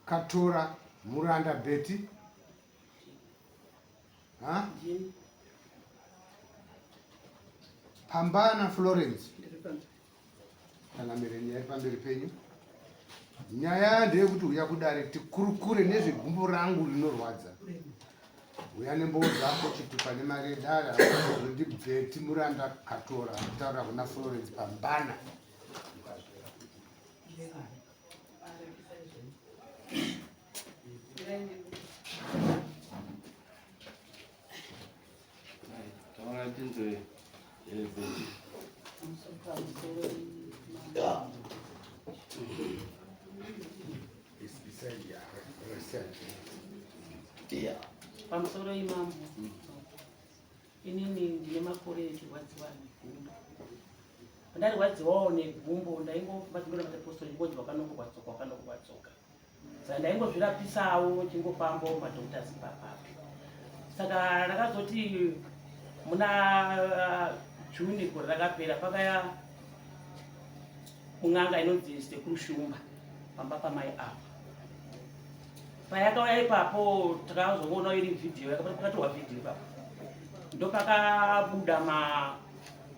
Katora Muranda Betty Pambana Florence kana mireni yari pamberi penyu. Nyaya ndeyekuti uya kudirect kurukure nezvegumbo rangu rinorwadza. Uya nembowo dzako chiti pane mari dara ndi Betty Muranda Katora kutaura kuna Florence Pambana. Pamusoro imambo inini ndine makore echirwadziwa negumbo. Ndarwadziwawo negumbo ndaingofamba ndindoona maapostoli ngodzwa kwakanoko. Saka ndaingozvirapisawo chingofambawo madhoktasi papapo. Saka rakazoti muna Juni gore rakapera pakaya mun'anga inonzi Sekuru Shumba pamba pamai apa. Payakauya ipapo takazoona iri vhidhiyo pakatorwa vhidhiyo ipapo. Ndopakabuda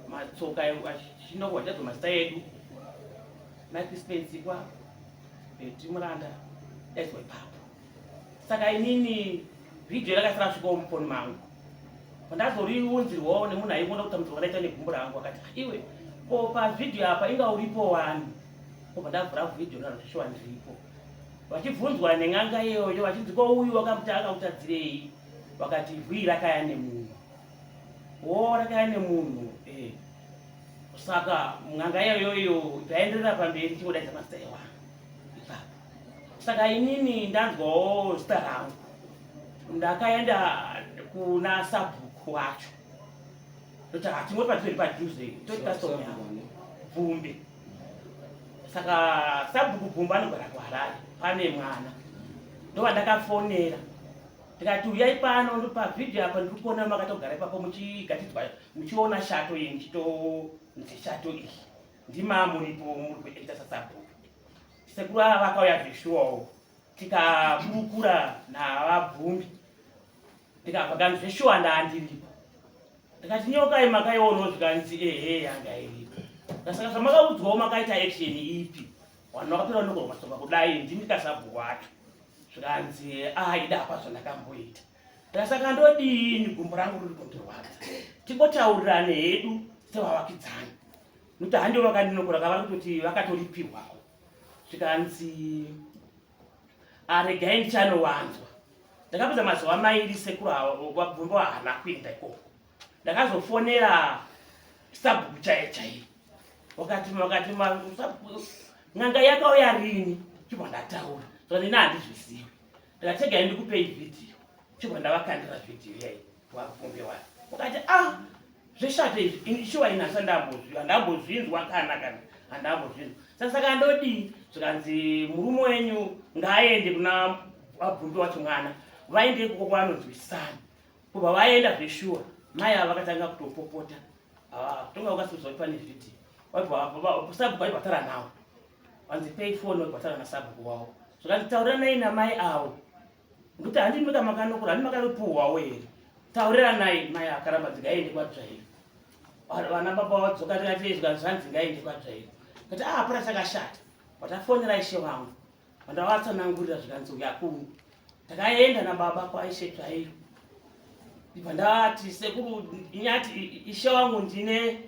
matsoka achinogwa chadzo mazita edu Mike Spensikwa Betty Muranda daizwa ipapo. Saka inini vhidhiyo rakasara kusvikawo mufoni mangu. Pandazoriunzirwawo nemunhu aiona kuti mutsoka raita negumbo rangu akati iwe ko pavhidhiyo apa inga uripo wani. Ko pandavhura vhidhiyo ndarozvishuwa ndiripo. Vachibvunzwa nen'anga iyoyo vachinzi ko uyu wakamuta akautadzirei, vakati vhii rakaya nemunhu. Rakaya nemunhu. Saka n'anga iyoyo taenderera pamberi chingodaidza mazita ewangu ipapo. Saka inini ndanzwawo zita rangu ndakaenda kuna sabhuku wacho kuti hatingoti patiri padhuze toti kastomi yangu Vumbi. Saka sabhuku Vumbi anogara kuHarare pane mwana. Ndova ndakafonera ndikati uyai pano ndopavhidhiyo apa ndiri kuona makatogara ipapo muchigatidzwa muchiona shato iyi ndichitonzi shato iyi ndima muripo muri kuita sasabhuku. Sekuru ava vakauya zveshuwawo tikaburukura navabvumbi ndikabva kanzi zveshuwa ndandiripo. Ndikati nyokai makaionawo zvikanzi ehe yanga iripo. Saka zvamakaudzwawo makaita action ipi vanhu vakapera ndokorwa matsoka kudai ndini kasabhuku wacho zvikanzi idapa zvandakamboita. Saka ndodini gumbo rangu riri kundirwadza timbotaurirane hedu sevavakidzani nokuti handiwo vakandinokora kavari kutoti vakatoripirwawo zvikanzi regai ndichanowanzwa. Ndakapedza mazuva mairi sekuru wabvumbo haana kuenda ikoko. Ndakazofonera sabhuku chaiyo wakati n'anga yakauya rini chibva ndataura saka nini handizvisiwi. Ndikati tegai ndikupei vhidhiyo chibva ndavakandira vhidhiyo iyai wabvumbi wayo. Wakati zveshato izvi shuwa ini handambozvinzwa kana handambozvinzwa. Saka ndodii zvikanzi murume wenyu ngaaende kuna wabvumbi wacho mwana vaende ikoko kwanonzwisana. Kubva vaenda zveshuwa mai ava vakatanga kutopopota tonga ukasuzwa pane vhidhiyo sabhuku aibhatara nawo wanzi pei foni wabhatara nasabhuku wavo zvikanzi tauriranai namai avo nokuti handimika makanokura handi makanopuhwawo here tauriranai. Mai akaramba dzingaende kwatsvairi vana baba vadzoka tikati zvikanzi zvanzi ngaende kwatsvairi kati hapana chakashata watafonera ishe vangu vandavatsanangurira zvikanzi uya kungu. Takaenda nababa kwaishe tsvairo ibva ndati sekuru inyati ishe wangu ndine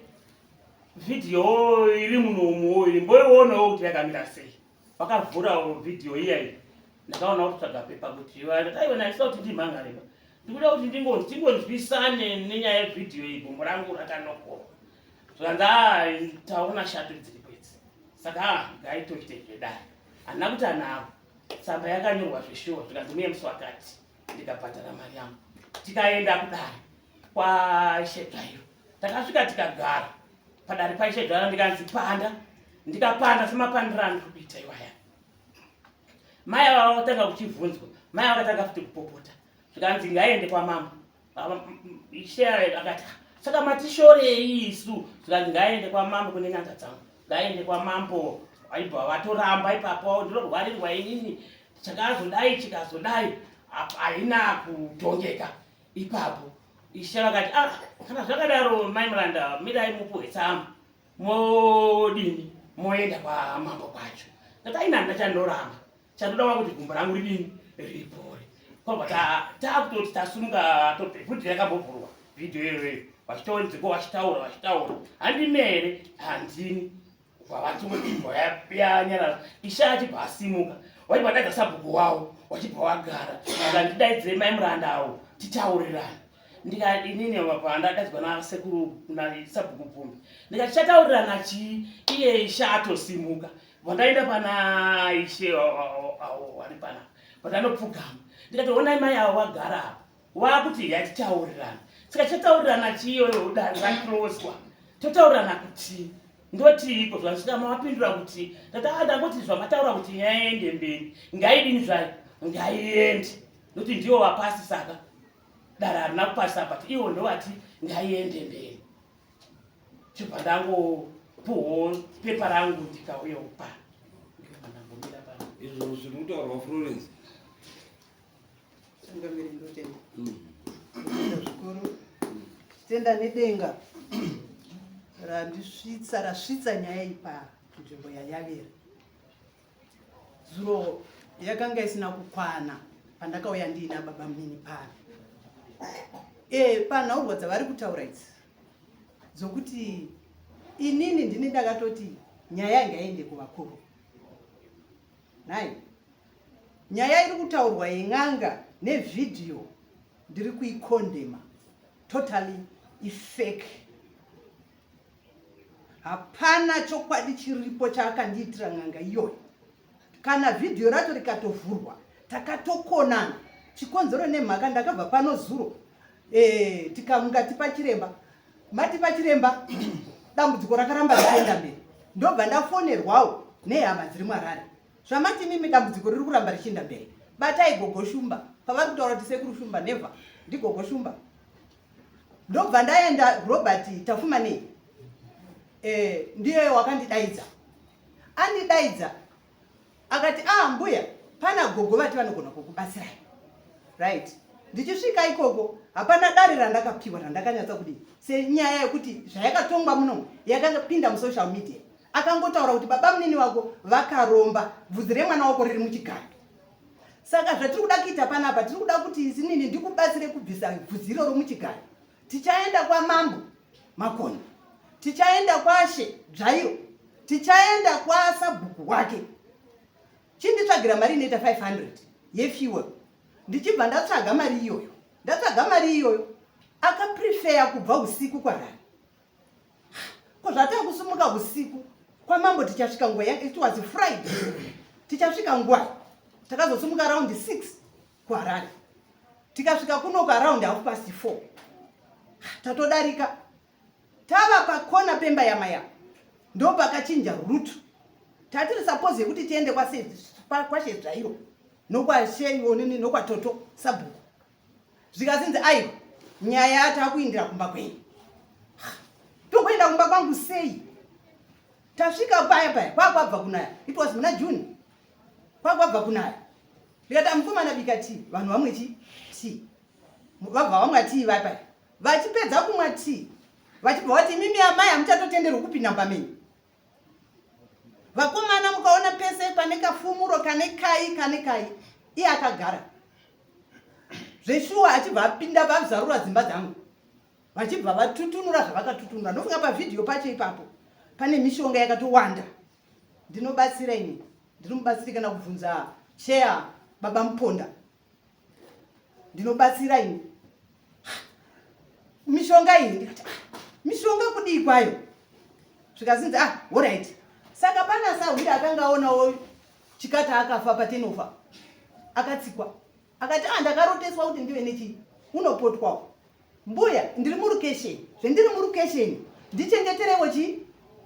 vhidhiyo iri munomu imboionawo kuti yakamira sei. Vakavhurawo vhidhiyo iyayi ndakaona kutsvaga pepa kuti ndaiona ndisa kuti ndimhangareba ndikuda kuti tingonzwisane nenyaya yevhidhiyo iyi gumbo rangu rakanokora. Zvikanzi taona shato dziri kwedzi. Saka ngaitoite zvedare handina kuti anavo tsamba yakanyorwa zveshuwa zvikanzi muye musi wakati ndikabhadhara mari yangu tikaenda kudare kwaishe dzvairo. Takasvika tikagara padare paishe dzvairo ndikanzi panda. Ndikapanda semapandira andiri kuita iwaya. Mai ava vakatanga kuchibvunzwa mai vakatanga futi kupopota zvikanzi ngaende kwamambo. Ishe akati saka matishorei isu zvikanzi ngaende kwamambo kune n'anga dzangu ngaende kwamambo. Aibva vatoramba ipapo ndorwarirwa inini chakazodai chikazodai haina kutongeka. Ipapo Ishe vakati kana zvakadaro mai Muranda mirai mupuwe tsamu modini moenda kwamambo kwacho. Ndati ina ndachandoramba chandoda kuti gumbo rangu ridini ripore. Kwabva takutoti tasunga vhudhi rakambovhurwa vhidhiyo iyoyo vachitoonzeko vachitaura handimere handini vavachimbo yanyarara. Ishe achibva asimuka wachibva daidza sabhuku wavo wachibva wagara ndidaidzire mai Murandawo titaurirane. Ndikati inini pandadaidzwa nasekuru nasabhuku Pfumbi ndikati chataurirana chii. Iye Ishe atosimuka vandaenda pana Ishe wari panapa vandanopfugama ndikati onai mai avo vagara apa wakuti yatitaurirana. Saka chataurirana chii iyoyo dani rakloswa totaurirana kuti ndotiiko zvasvika mavapindura kuti ndangoti zvamataura kuti yaende mberi ngaidini zvayo ngaiende nokuti ndiwo vapasi. Saka dara harina kupasa but iwo ndovati ngaiende mberi. Chibva ndangopuhwo pepa rangu ndikauya upa ndangomira pano. Izvo zviri kutaurwa Florence sangamiri ndotenda zvikuru tenda nedenga rasvitsa nyaya iyi panzvimbo yaYaveri. Zuro yakanga isina kukwana pandakauya ndiina baba mini pano. Panhaurwa dzavari kutaura idzi dzokuti inini ndini ndakatoti nyaya ngaende kuvakuru. Nai nyaya iri kutaurwa yen'anga nevhidhiyo ndiri kuikondema totally ifake. Hapana chokwadi chiripo chaakandiitira n'anga iyoyo. Kana vhidhiyo racho rikatovhurwa takatokonana chikonzero nemhaka ndakabva pano zuro tikamunga tipa chiremba matipa chiremba dambudziko rakaramba richienda mberi. Ndobva ndafonerwawo nehama dziri mwarare zvamati mimi dambudziko riri kuramba richienda mberi. Batai gogo Shumba pavari kutaura kuti sekuru Shumba nevha ndigogo Shumba. Ndobva ndaenda Robert Tafumane ndiye wakandidaidza andidaidza akati mbuya pana gogo vati vanogona kukubatsirai. Right, ndichisvika ikoko hapana dare randakapiwa randakanyatsa kudii senyaya yekuti zvayakatongwa muno yakapinda musocial media. Akangotaura kuti baba munini wako vakaromba bvudzi remwana wako riri muchigaro. Saka zvatiri kuda kuita panapa tiri kuda kuti isinini ndikubatsire kubvisa bvudzi iroro muchigaro. Tichaenda kwamambo Makonde, tichaenda kwaShe Dzvairo, tichaenda kwasabhuku wake. Chinditsvagira mari inoita 500 yefuel. Ndichibva ndatsvaga mari iyoyo akaprefer kubva usiku kwarari. Ko zvatakusumuka usiku kwamambo tichasvika nguva yangu. It was Friday. Tichasvika nguva takazosumuka around 6 kuHarare. Tikasvika kuno around 4:30. Tatodarika tava pakona pemba yamaya ndo pakachinja rutu. Tatiri suppose kuti tiende kwaShe Dzvairo nokwashe onini nokwatoto sabhuku. Zvikazinzi aiwa nyaya atakuindira kumba kwenyu. Tokuenda kumba kwangu sei? Tasvika paya kwakwabva kunaya. It was muna June. Kwakwabva kunaya. Ndikati mukomana bika tea vanhu vamwe tea. Vabva vamwa tea paya. Vachipedza kumwa tea vachibva vati mimi amai hamuchatotenderwi kupinda pamenyu. Vakomana mukaona pese pane kafumuro kane kai iye akagara. Zveshuwa achibva apinda vazarura dzimba dzangu. Vachibva vatutunura zvavakatutunura. Ndofunga pavhidhiyo pacho ipapo pane mishonga yakatowanda. Ndinobatsira ini. Ndiri mubatsiri kana kubvunza Cheya baba Muponda. Ndinobatsira ini. Mishonga iyi ndikati mishonga kudii kwayo. Zvikazinzi alright. Saka pana Sahwiri akanga aonawo chikata akafa patenofa. Akatsikwa. Akati ndakaroteswa kuti ndiwe nechi unopotwawo. Mbuya ndiri murukesheni. Zvendiri murukesheni ndichengeterewo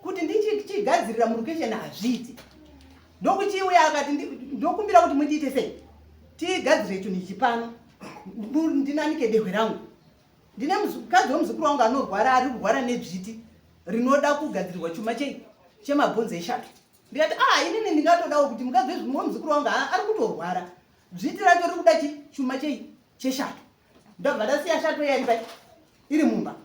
kuti ndichigadzirira murukesheni hazviti. Ndokuchiuya akati ndokumbira kuti mundiite sei. Tigadzire chinhu ichi pano. Ndinanike dehwe rangu. Ndine mukadzi womuzukuru wangu anorwara ari kurwara nebviti rinoda kugadzirirwa chuma chemabhonzo eshato. ndikati inini ndingatodawo kuti mukadzi wezvimwe muzukuru wangu ari kutorwara zviti racho riri kuda chuma cheshato ndobva ndasiya shato yari pai iri mumba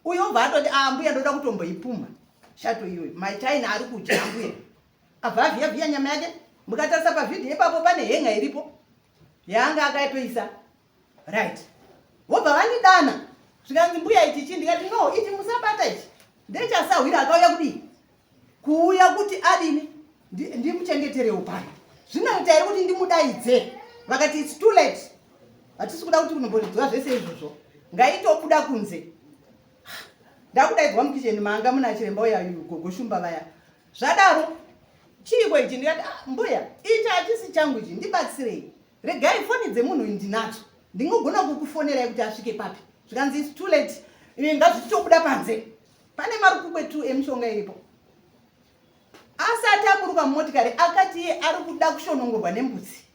uyo bva atoti mbuya ndoda kutomboipuma shato iyoyo machaina ari kudya mbuya abva avhiya nyama yake mukatarisa pavhidhiyo ipapo pane henga iripo yaanga akaitoisa right vobva vandidana zvikanzi mbuya ichi chi ndikati no ichi musabata ichi ndechasahwira akauya kudii kuuya kuti adini ndimuchengeterewo pano zvinoita here kuti ndimudaidze vakati its too late hatisi kuda kuti kunomboridzwa zvese izvozvo ngaitobuda kunze ndakudaidzwa mukicheni manga muna chiremba uya gogoshumba vaya zvadaro chiiko ichi ndikati mbuya ichi hachisi changu ichi ndibatsirei regai foni dzemunhu ndinadzo ndingogona kukufonerai kuti asvike papi zvikanzi its too late ngazvichitobuda panze pane marukukwe 2 emishonga iripo asati aburuka mumotikari akati iye ari kuda kushonongorwa nembudzi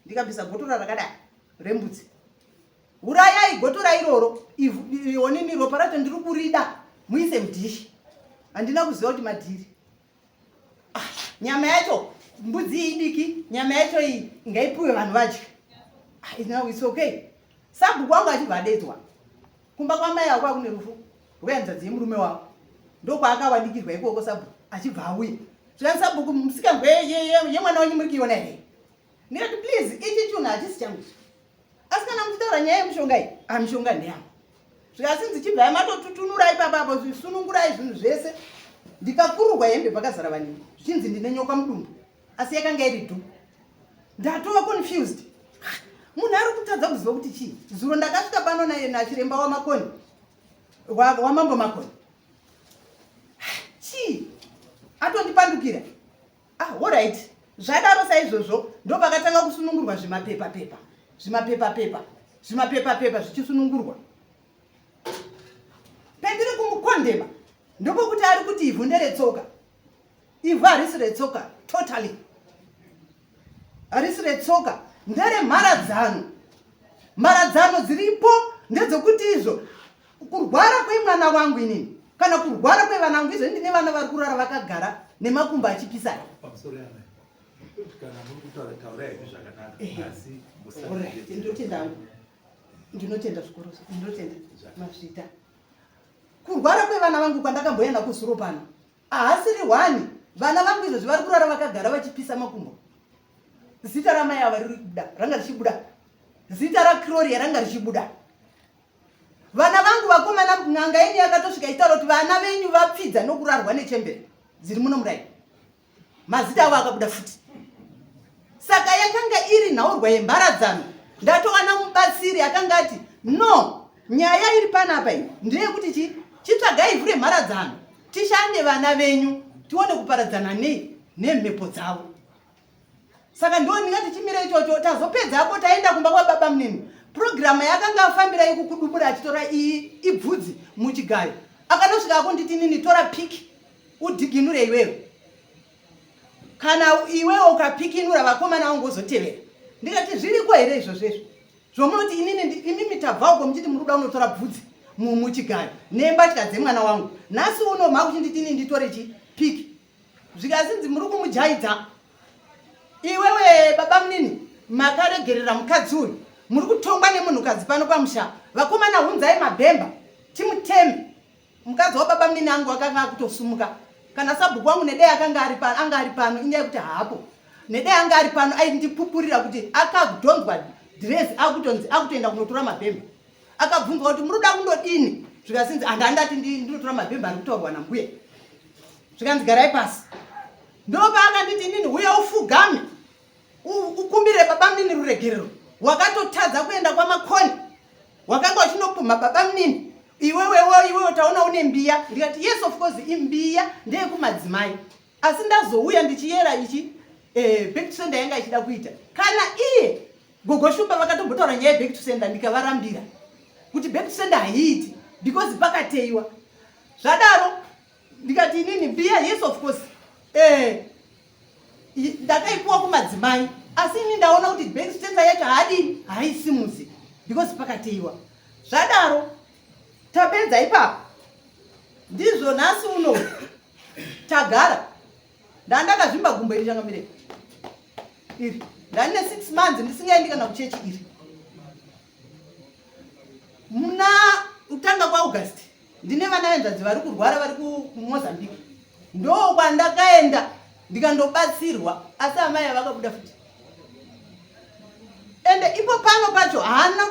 ndikabvisa gotora rakadai rembudzi urayai gotora iroro onini ropa racho ndiri kurida muise mudhishi handina kuziva kuti madhiri nyama yacho mbudzi idiki nyama yacho iyi ngaipiwe vanhu vadye now it's okay sabhuku wangu achibva adedzwa kumba kwamai ako akune rufu rwehanzvadzi yemurume wavo ndokwaakawanikirwa ikoko sabhuku achibva auya zvani sabhuku musikanzwa yemwana wenyu muri kuiona here ndikati please ichi chunhu hachisi changu asi kana muchitaura nyaya yemishonga iyi mishonga ndeyangu zvikasinzi chibvai matotutunurai papapo zvisunungurai zvinhu zvese ndikakururwa hembe pakazara vanini zvichinzi ndine nyoka mudumbu asi yakanga iri dhu ndatova confused munhu ari kutadza kuziva kuti chii zuro ndakasvika pano nachiremba wamakoni wamambo makoni chii atondipandukira alright zvadaro saizvozvo ndopakatanga kusunungurwa zvimapepa zvichisunungurwa pendiri kumukondema ndopokuti ari kuti ivhu nderetsoka ivhu harisi retsoka totally harisi retsoka ndere mharadzano dziripo ndedzekuti izvo kurwara kwemwana wangu inini kana kurwara kwevana vangu izvo ndine vana vari kurara vakagara nemakumbo achipisana ndinotenda zvikoro ndinotenda mazvita kurwara kwevana vangu kwandakamboenda kusuro pano haasiri 1 vana vangu izvo zvivari kurara vakagara vachipisa makumbo zita ramai ava riri kubuda ranga richibuda zita raCloria ranga richibuda vana vangu vakomana n'anga ini yakatosvika itaura kuti vana venyu vapfidza nokurarwa nechembere dziri muno murai mazita avo akabuda futi saka yakanga iri nhaurwa yemharadzano ndatowana mubatsiri akanga ati no nyaya iri panapa iyi ndeyekuti chitsvagai ivhu remharadzano tishande vana venyu tione kuparadzana nemhepo dzavo saka ndo ndingati chimire ichocho tazopedza apo taenda kumba kwababa munini purogiramu yakanga afambira ikukudubura achitora ibvudzi muchigayo akanosvika ako nditi nini tora piki udhiginure iwewe kana iwewe ukapikinura vakomana vangu uzotevera ndikati zviriko here izvozvezvo zvomunoti imimi tabvauko muchiti muri kuda unotora bvudzi muchigayo nembatya dzemwana wangu nhasi uno makuchinditi nini nditore chipiki zvikazinzi muri kumujaidza iwewe baba munini makaregerera mukadzi uyu muri kutongwa nemunhukadzi pano pamusha vakomana hunzai mabhemba timuteme mukadzi wababa munini angu akanga akutosumuka kana sabhuku wangu nedei anga ari pano inyaya yekuti hapo nedei anga ari pano aindipupurira kuti akadhonzwa dhirezi akutoenda kunotora mabhemba akabvunzwa kuti muri kuda kundodini zvikasinzi handandati ndinotora mabhemba ari kutaurwa nambuya zvikanzi garai pasi ndopaakanditi nini uya ufugame ukumbire baba munini ruregerero wakatotadza kuenda kwamakoni wakanga uchinopuma baba munini iwewe taona une mbiya ndikati yes of course imbiya ndeyekumadzimai asi ndazouya ndichiyera ichi back to sender yanga ichida kuita kana iye gogoshumba vakatombotaura nyaya yeback to sender ndikavarambira kuti back to sender haiiti because pakateiwa zvadaro ndikati inini mbiya yes of course ndakaipuwa kumadzimai asi ini ndaona kuti back to sender yacho haadini haisimuzi because pakateiwa zvadaro tapedza ipapo ndizvo nhasi uno tagara ndandakazvimba gumbo iri changamire iri ndane 6 months ndisingaendi kana kuchechi iri muna utanga kwaAugust ndine vana venzadzi vari kurwara vari kuMozambique ndo kwandakaenda ndikandobatsirwa asi amai avakabuda futi ende ipo pano pacho haana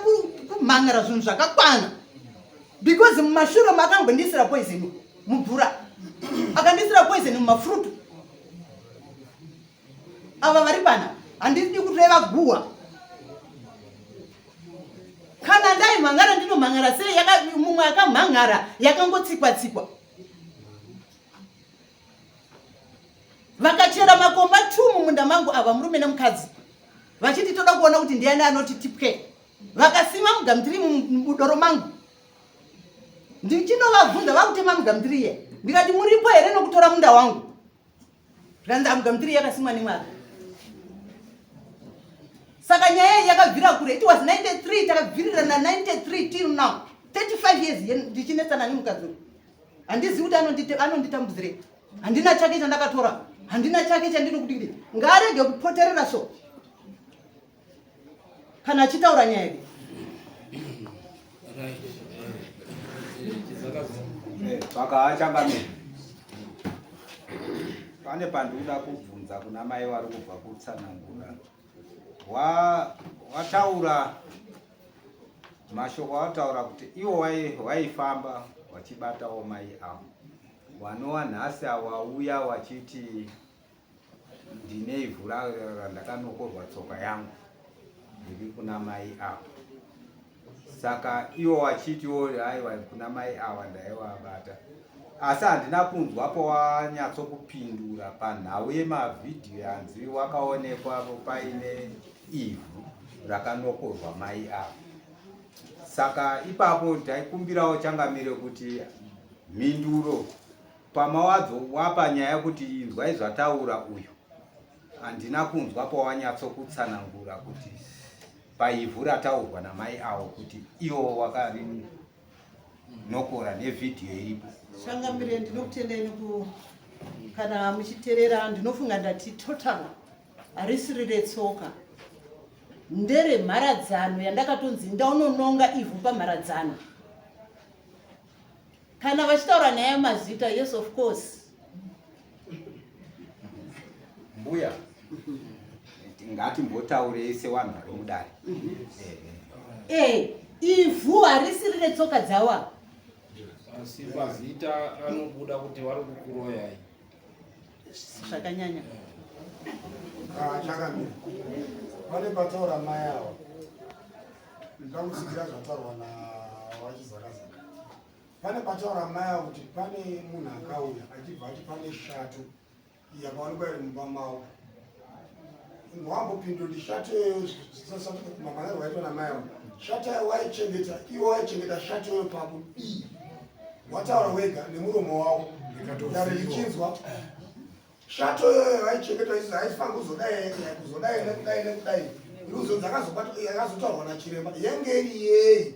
kumhangara zvinhu zvakakwana because mumashure makangondisira poison mumvura akandisira poison mumafruit ava vari pana handidi kureva guhwa kana ndaimhangara ndinomhangara sei mumwe akamhangara yakangotsikwa-tsikwa vakachera makomba 2 mumunda mangu ava murume nemukadzi vachiti toda kuona kuti ndiani anoti tipwe vakasima mugamutiri mudoro mangu ndichinovabvunza vakutema mugamutiri ye ndikati muripo here nokutora munda wangu zvanzi mugamutiri yakasimwa nemwaka saka nyaya iyi yakabvira kure. It was 93 takabvirira na 93 till now 35 years ndichinetsana nemukadzi handizivi kuti anonditambudzire handina chake chandakatora handina chake chandinokudii ngaarege kupoterera so kana achitaura nyaya iyi vakachangamira pane pandoda kubvunza kuna mai vari kubva kutsanangura wataura mashoko wataura kuti iwo waifamba wachibatawo mai avo wanova nhasi wauya wachiti ndine ivhu randakanokorwa tsoka yangu ndiri kuna mai avo saka iwo wachitiwo aiwa kuna mai ava ndaivabata asi handina kunzwapo wanyatsokupindura panhau yemavhidhiyo yanzi wakaonekwa paine ivhu rakanokorwa mai avo saka ipapo ndaikumbirawo changamire kuti mhinduro pamawadzo wapa nyaya kuti inzwai zvataura uyu handina kunzwapo wanyatsokutsanangura kuti paivhu rataurwa namai avo kuti iwo wakari nokora nevhidhiyo iripo. Changamire ndinokutendeni kana muchiteerera ndinofunga ndati total harisiri retsoka ndere mharadzano yandakatonzi ndaunononga ivhu pamharadzano kana vachitaura nyaya mazita yes of course mbuya ngatimbotaurei sevanhu vari mudare ivhu harisiri retsoka dzawa asi mazita anobuda kuti vari kukuroyai zvakanyanya chakamira pane pataura mai avo ndikamusikira zvataurwa navachizakazaka pane pataura mai avo kuti pane munhu akauya achibva achi pane shato yakaonekwa iri mumba mavo wambopindura kuti shato iyoyo mamanaro waitwa namai avo shato yayo waichengeta iwo waichengeta shato iyoyo pakudii wataura wega nemuromo wavo dare lichinzwa shato iyoyo waichengeta isi haifanga kuzodai nekudai iruzo dzakazotaurwa nachiremba yenge iri yei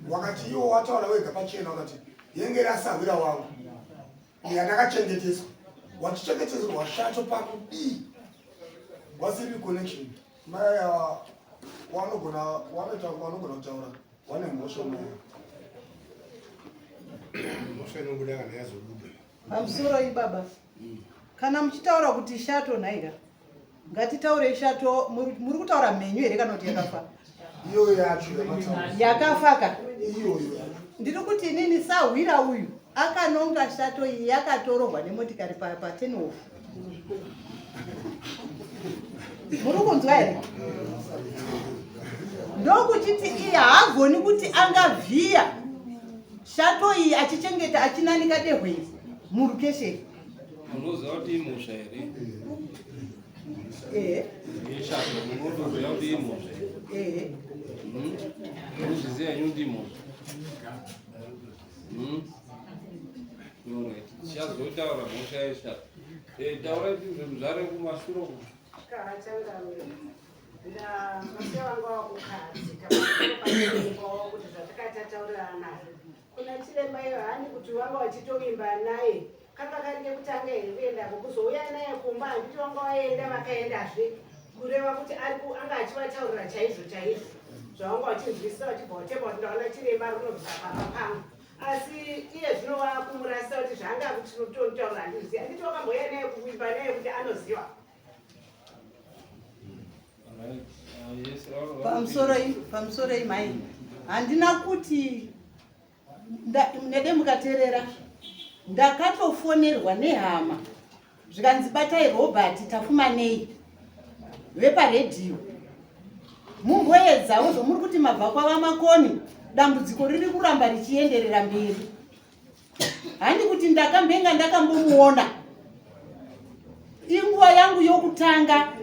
wakati iwo wataura wega pachena wakati yenge iri asahwira wangu yandakachengeteswa wachichengeteswa shato pakudii wasiri connection mai wanogona kutaura wane mhosva mai mhosva inobuda kana yazobuda pamusoro ibaba kana muchitaura kuti shato nhaira ngatitaure shato muri kutaura mhenyu here kana kuti yakafa iyoyo yacho yakafaka iyoyo ndiri kuti inini sahwira uyu akanonga shato iyi yakatororwa nemotikari pa10 ofu muri kunzwa here ndokuchiti iye haagoni kuti angavhiya shato iyi achichengeta achinanika dehwezi murukesheni munoziva kuti imhosva here ishato munotoziva kuti imhosva here munozviziva henyu kuti imhosva tichazotaura mhosva yeshato taura zvinhu zvare kumashure kuti masiya wanga wakukadzika pamusoro kuti zvatakatataurira naye kuna chiremba iyo hani kuti wanga wachitovimba naye Kakakarike kutanga here kuenda kukuzouya naye kumba handiti vanga vaenda vakaendazve kureva kuti anga achivataurira chaizvo chaizvo zvavanga vachinzwisisa vachibva vatemba kuti ndaona chiremba rinobvisa pamba pangu asi iye zvino vakumurasisa kuti zvanga kuti tinototaura handizivi handiti vakamboya naye kuimba naye kuti anoziva pamusoro imai handina kuti nede mukateerera ndakatofonerwa nehama zvikanzi batai Robert tafumanei veparedhiyo mumboedzawo zvomuri kuti mabva kwava makoni dambudziko riri kuramba richienderera mberi handi kuti ndakambenga ndakambomuona inguva yangu yokutanga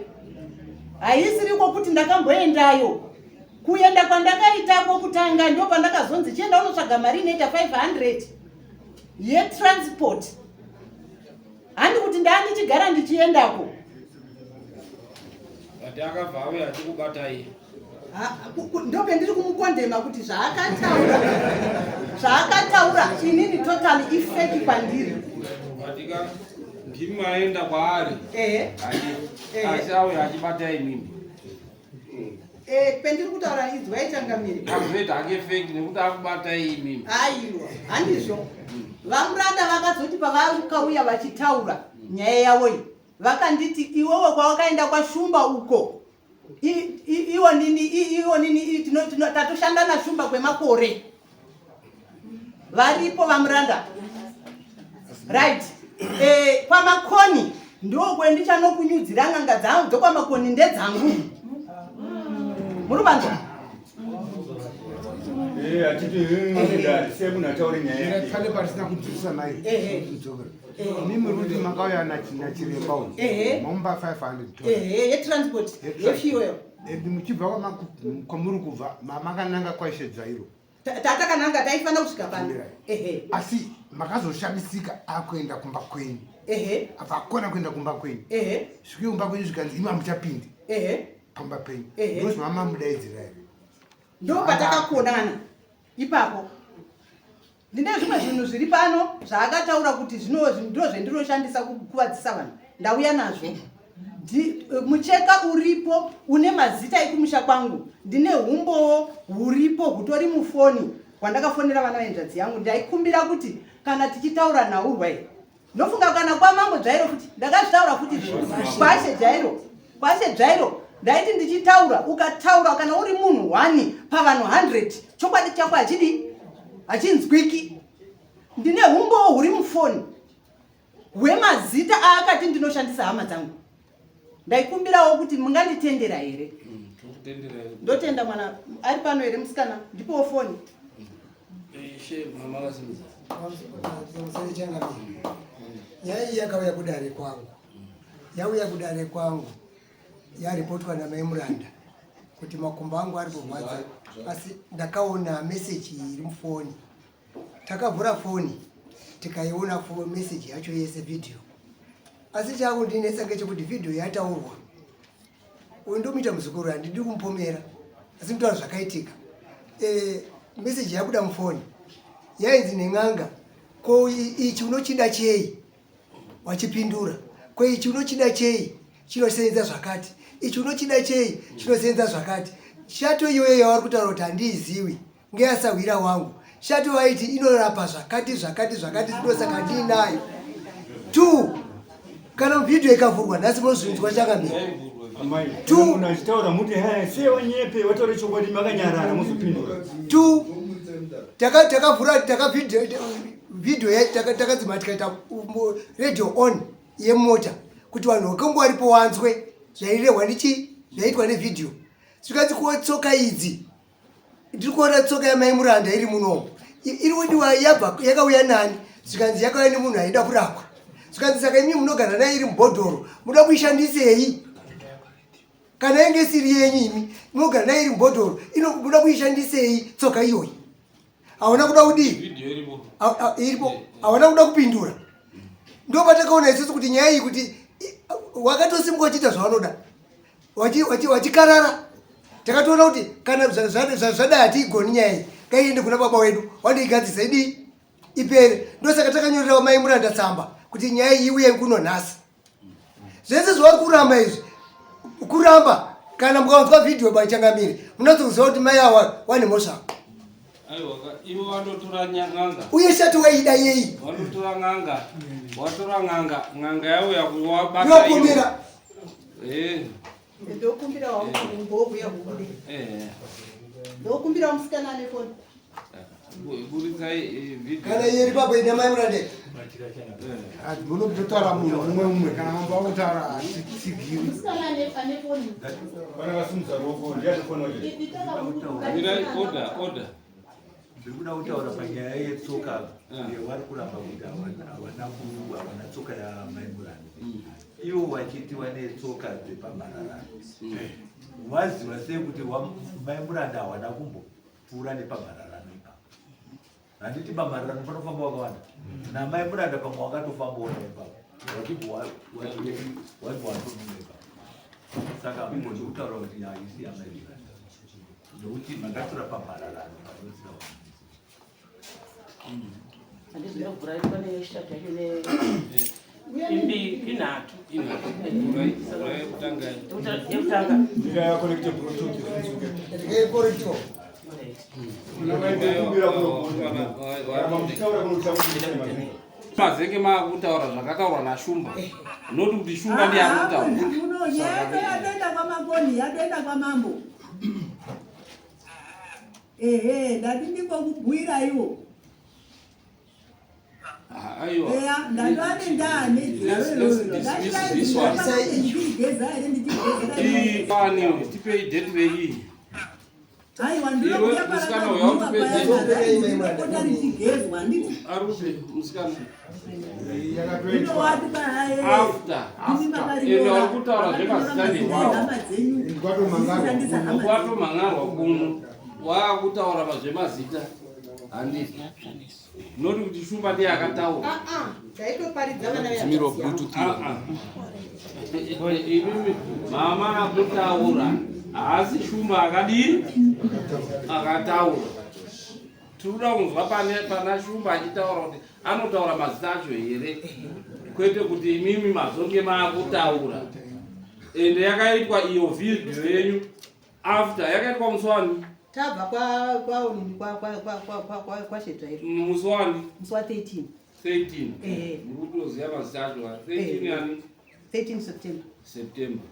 haisiriko kuti ndakamboendayo kuenda kwandakaitako kutanga ndo pandakazonzi chienda unotsvaga mari inoita 500 yetransport handi kuti ndaandichigara ndichiendako ati akabva auya achikubatai ndope ndiri kumukondema kuti zvaakataura inini totally ifeki pandiri atika ndimi maenda kwaari asi auya achibatai mimi pendiri kutaura idzi waitangamiri azoita ake feki nekuti akubatai mimi aiwa handizvo vamuranda vakazoti pavakauya vachitaura nyaya yavoyi vakanditi iwewe kwawakaenda kwashumba uko iwo nini tatoshanda nashumba kwemakore varipo vamuranda right kwamakoni ndokwendichanokunyudzira n'anga dzangu dzokwamakoni ndedzangu muri banza pane patisina kunzwisisa nayo mimi ruti makauya nachiremba uyu maumba 500 yetransport yefuel muchibva kwamuri kubva makananga kwaishe dzvairo tatakananga taifanira kusvika pano asi makazoshabisika akuenda kumba kwenyu abva akona kuenda kumba kwenyu svikei kumba kwenyu zvikanzi imi hamuchapindi pamba penyu ndozi mama mudaidzira here ndo patakakonana ipapo ndine zvimwe zvinhu zviri pano zvaakataura kuti ndo zvendinoshandisa kukuvadzisa vanhu ndauya nazvo mucheka uripo une mazita ekumusha kwangu ndine umbowo huripo hutori mufoni hwandakafonera vana venjadzi yangu ndaikumbira kuti kana tichitaura nhaurwa iyi ndofunga kana kwamambo dzvairo kuti ndakazvitaura kuti kwashe dzvairo ndaiti ndichitaura ukataura kana uri munhu 1 pavanhu 100 chokwadi chako hachinzwiki ndine umbowo huri mufoni hwemazita aakati ndinoshandisa hama dzangu ndaikumbirawo kuti munganditendera here ndotenda mwana ari pano here musikana ndipowo foni nyaya iyi yakauya kudare kwangu yaripotwa namaimuranda kuti makumbo angu ari kurwadza asi ndakaona meseji iri mufoni takavhura foni tikaiona meseji yacho yese vhidhiyo asi chakundinetsa ngechekuti vhidhiyo yataurwa uyu ndomuita muzukuru handidi kumupomera asi mutaura zvakaitika meseji yabuda mufoni yainzi nen'anga ko ichi unochida chei wachipindura ko ichi unochida chei chinosenza zvakati ichi unochida chei chinosenza zvakati shato iyoyo yavari kutaura kuti handiizivi ngeyasawira wangu shato vaiti inorapa zvakati zvinosaka ndiinayo 2 kana vhidhiyo ikavhurwa nhasi munozvinzwa chakamira munhu achitaura muti sewanyepe wataura chokwadi makanyarara muzopindura 2 takavhura vhidhiyo takadzima tikaita radio on yemota kuti vanhu vakange varipo wanzwe zvairehwa zvaitwa nevhidhiyo zvikanzi tsoka idzi ndiri kuona tsoka yamaimuranda iri munomo iri wediwa yabva yakauya nani zvikanzi yakauya nemunhu aida kurapwa zvikanzi saka imi munogara nayo iri mubhodhoro muda kuishandisei kana inge isiri yenyu imi munogara nayo iri mubhodhoro muda kuishandisei tsoka iyoyi hauna kuda kudii iripo hauna kuda kupindura ndo patakaona isusu kuti nyaya iyi kuti wakatosimuka uchiita zvavanoda wachikarara takatoona kuti kana zvadai hatiigoni nyaya iyi ngaiende kuna baba wedu wandoigadzisa idii ipere ndosaka takanyorera maimuranda tsamba kuti nyaya iuye kuno nhasi. Zvese zvari kuramba izvi kuramba kana mukaunzwa vhidhiyo paChangamire munozoziva kuti mai ava wane mhosva. Aiwa, iwe wandotora ng'anga. Uye shati waida yei? Wandotora ng'anga. Watora ng'anga yauya kuwabata iwe. Yokumbira. Ndokumbira wambobuya kubude. Ndokumbira wamusikana nefoni. Burisai video. Kana yeri baba ina mai murande. Munototaura munhu umwe kana mamba wakutaura tsigiri. Musikana nefoni. Bana vasumisa ruoko ndiye foni waje. Order. Ndikuda kutaura panyaya yetsoka vari kuramba kuti havana tsoka yamaimurani ivo vachiti vane tsoka dzepamharara waziva sei kuti maimuranda havana kumbopfuura nepamhararano ipapo handiti pamhararano panofamba wakawanda namaimuranda pamwe wakatofambawo naipapo wachibva watonuma ipapo saka ndikutaura kuti haisi yamaimuranda nokuti makatora pamhararano Andizvira kuvhura pane shati yacho inhatu. Yekutanga. Ndika ya connected bluetooth ifunzuke. Ndike correcto. Mazenge makutaura zvakataurwa naShumba. Noti kuti Shumba ndiye ari kutaura. Yaenda kwamagoni, yaenda kwamambo. Ndati ndipo kubhuira iwo. Aiwa. Ndandwane ndane. Pani tipei date reyi. Aiwa ndinokuya musikana uyo ndichigezwa nditi. Arupe musikana. Ndinowati pahaye. After. Ino ari kutaura zvemazita newawo. Kwatomhangarwa kuno. Wakutaura pazvemazita. Handiti. Noti kuti Shumba ndiye akataura. Taitoparidza vana Dzimiro bluetooth. Imimi mama akutaura. Asi Shumba akadini? Akataura. Tinoda kunzwa pana Shumba achitaura kuti anotaura mazita acho here. Kwete kuti imimi mazonge maakutaura. Ende yakaitwa iyo video yenyu. After yakaitwa muswani. Tabva kwa Shedrairi. Muswani. Muswa 13. 13. Ndikutoziva mazita acho. 13 yani? 13 September. September.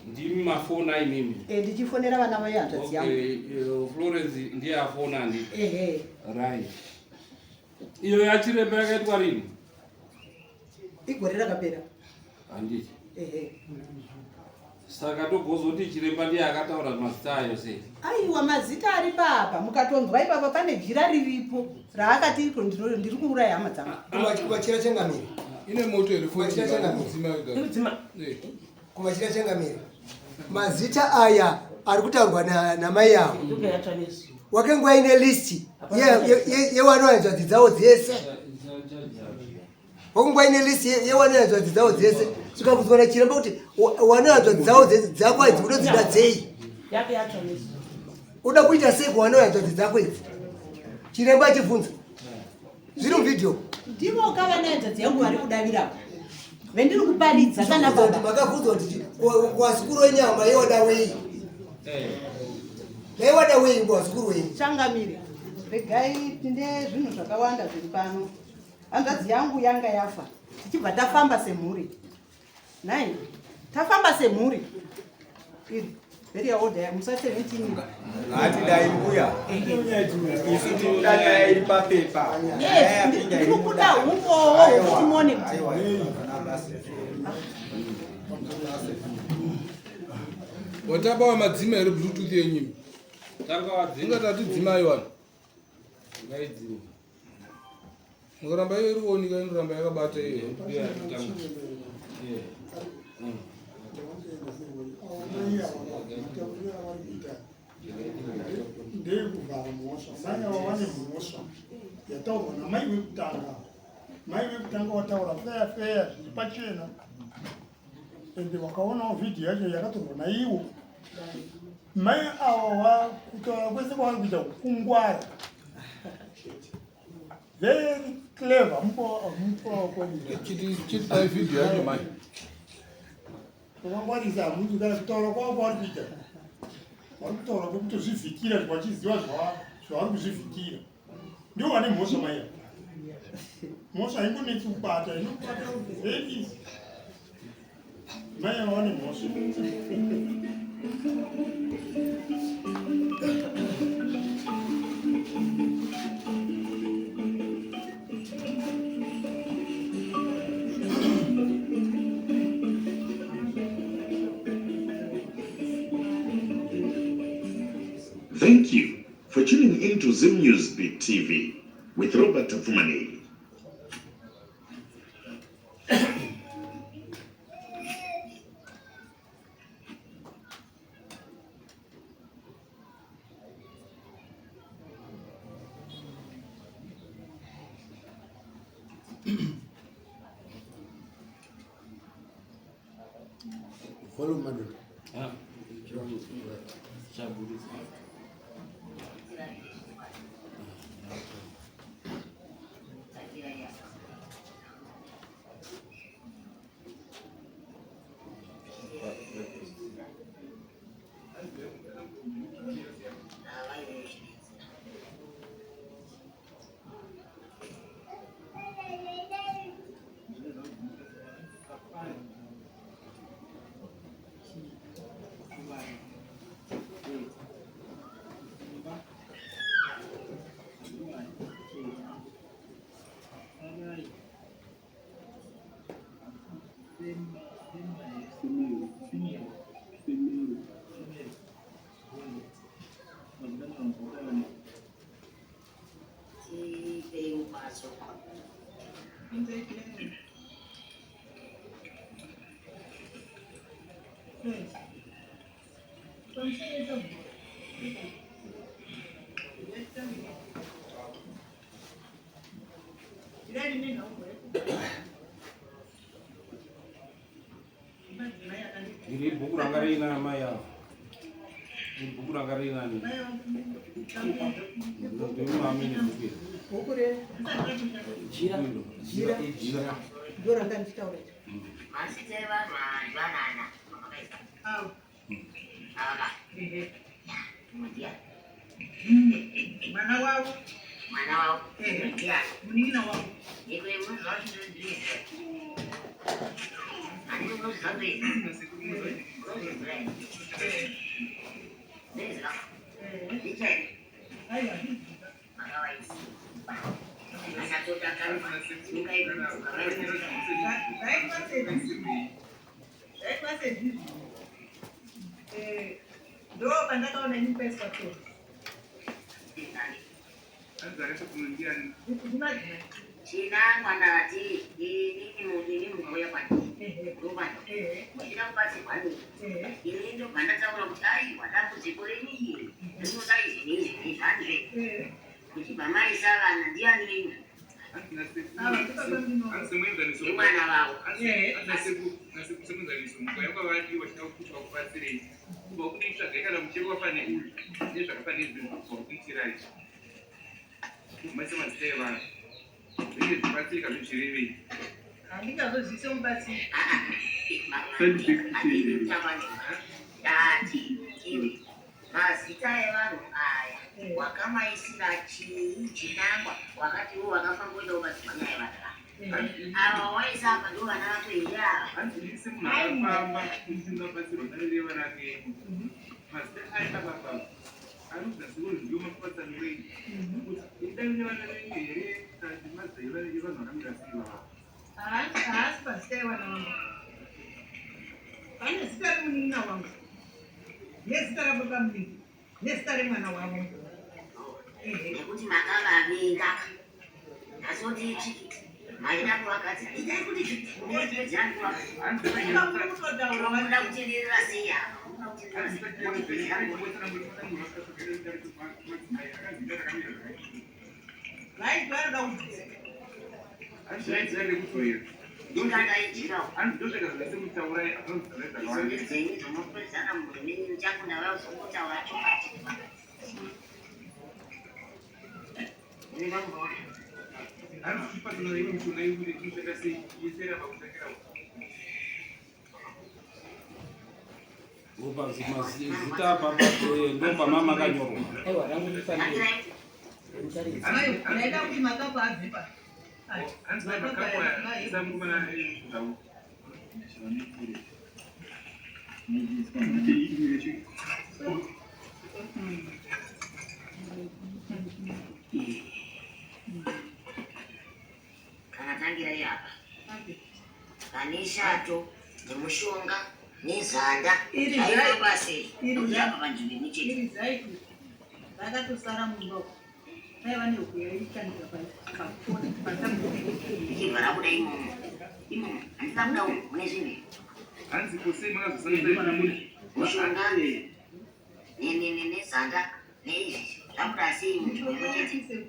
Ndimi mafona imimi. Ndichifonera vana vai hanzvadzi yangu. Florence ndiye afona ndi. Right. Iyo yachiremba yakaitwa rini? Igore rakapera. Handiti. Saka togozoti chiremba ndiye akataura mazita ayo sei? Aiwa mazita ari baba, mukatonzwa ipapa pane jira riripo raakati ndiri kuuraya hama dzangu. Kumachira Changamire. Ine moto iri Kumachira Changamire. Kumachira Changamire. Mazita aya ari kutaurwa namai avo. Wakenguva ine listi yewanohanzvadzi dzavo dzese. Wakenguva ine listi yewanohanzvadzi dzavo dzese. Svikabvunzwa nachiremba kuti wanohanzvadzi dzavo dzako idzi unodzida dzei? Uda kuita sei kuwanohanzvadzi dzako idzi? Chiremba achibvunza. Zviri muvhidhiyo. Ndivo kavanahanzvadzi yangu vari kudavirapo. Vendiri kuparidza kana baba. Makabvunzwa kuti wasikuru wenyama yeoda wei? Yeoda wei wasikuru wei? Changamire. Regai tine zvinhu zvakawanda zviri pano. Hanzvadzi yangu yanga yafa. Tichibva tafamba semhuri. Nai. Tafamba semhuri. Very old, musa 17. Ati dai mbuya. Isu tikudanya yairi papepa. Yes, ndikuda huko timone. Wataba wa madzima ere bluetooth yenyu? Tanga wadzinga Tati dzima iwana. ngaidzima. Ngoramba iri kuoneka inoramba yakabata iyo. Ndiye tanga. ndekuvhara mhosva sanya wawane mhosva yataurwa namai wekutanga. Mai wekutanga wataura feya zviri pachena ende wakaonawo vhidhiyo yacho yakatorwa naiwo. Mai ava kutaura kwese kwavari kuita kukungwara very clever mpo kwenye chiti pa video yacho mai wakangwarisa muntu kutaura kwavo vari kuita vari kutaura kwekutozvivhikira vachiziva zvavari kuzvivhikira ndio vane mhosva maiya mhosva ingonetsi kubata inobata very easy maiya vane mhosva Thank you for tuning in to Zim Newsbeat TV with Robert Tafumani. Follow Madrid. Iri buku rangarina maya. Buku rangarina ni. Ndio mami ni buku. Buku re. Jira. Dora ndanditaura. Masiteva vanana. Au. Ava. Mudia. Mwana wao. Mwana wao. Mudia. Munina wao. Yekwe muzosho ndirize. Ani muzosho ndo pandakaona nyipesa tu china mwana ati ini mungauya kwani rubano muchida kubatsirwani ini ndo pandataura kuti ai wadambudziko renyi rinodai zvinezvi zvandre kuchibva maisa vana ndiani venyu imwana vavo handingazozvise mubatsiri dati iwe mazita evanhu aya wakamaisira chii chinangwa wakati wo wakafangoita ubatsirwana evana ava waisa apa ndo vana vako here haasi pazita evana vangu pane zita remunina wangu nezita rababa munini nezita remwana wavo nekuti makavavenga asoti maida kuvakadzi idai kuti unoda kutenderera sei vaidvaroda kudzisa ingadaitirawo izondedzenyu dzomupedzana murumenyu chakunda vauzongotaura chokati Zita baba ndo mama kanyorwa. Aiwa rangu ndifanire. Naenda kuti makapa adzipa. Kanatangira yapa. Kanishato nemushonga nezanda. Iri Aiwa basi. iri Yapa panjini niche. iri zaidi. Vakatosara mundoko. Aiva nekuyaishandisa pafoni Ichivhara kuda imomo. Imomo. Handisa kuda mune zvimwe. Hanzi kusei makazosana Mushonga nezanda neizvi. Zvakuda sei munhu chete.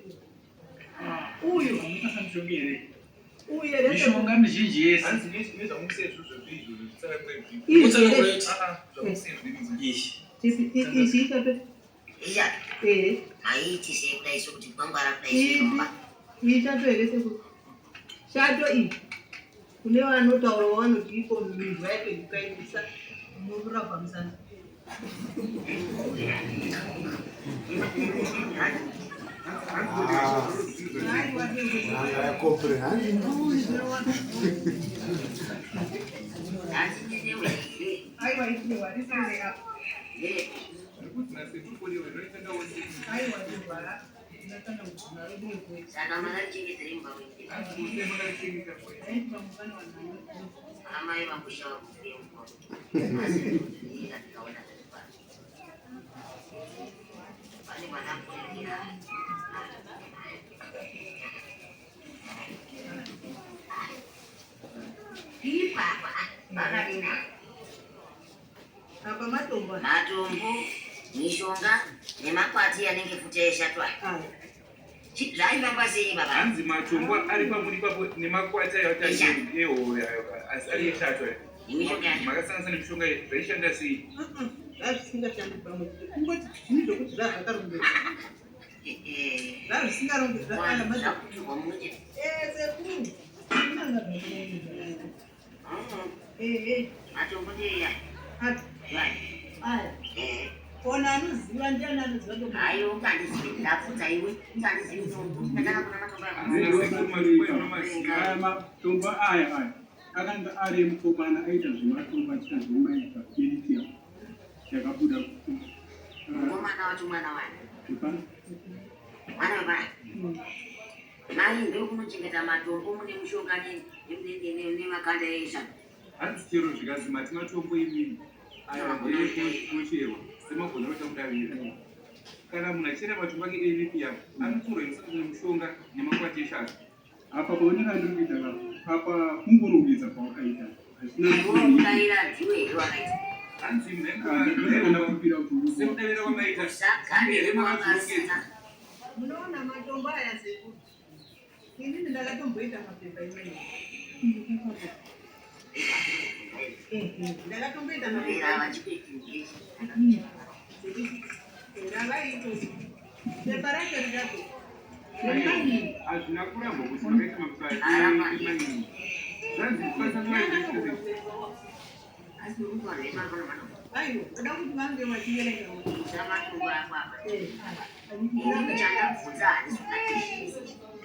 uyu mishonga mizhinji yese Iya. Haiti sei kudai sokuti kwangwara kudai somba. ichato here sekuti shato iyi kune vanotaura vanoti iko minzwa yacho ikaindisa unorapa musana Saka makachengetera imba wende. Amai vakusha vakupemba. Ndikaona pane vanakuira. Ipapa vakadina. apa matombo mishonga nemakwati anenge futa eshatwa. Zvaifamba sei baba? Hanzi matombo ari pamuri papo nemakwati ehoya asi ari eshatwa. Makasanganisa nemishonga zvaishanda sei? zvisingashandi pamwe kungoti zvini zvokuti zvazvakarongeka zvazvisingarongeka matombo ndeya ona anoziva ndiani anoziva hayi ungandizivi ndapfuta iwe ungandizivi ndataka kuna matombo aya akanga ari mukomana aita zvematombo achita zvemaita biritia yakabuda mukomana wacho mwana wani mwana webana mai ndiri kunochengeta matombo mune mushonga nemakanda esha. Hanzi chero zvikazi mati matombo imini ayaosherwa semagona oita kudavira kana munhu achera matombo ake evpm anotorwa nemushonga nemakwati eshato. apa paoneka ndiri kuita apa kungorongedza kwawakaita hasinaudaira dziwe here wakaita hanzi kupira semudavira kwamaita munoona matombo aya sekuti inini ndakatomboita mapepa imweni ndakatomboita pepa racho rikato hazvina kuramba kuti vakaita mapepa zvanzi aiwa oda kuti vange vachiereka chandabvunza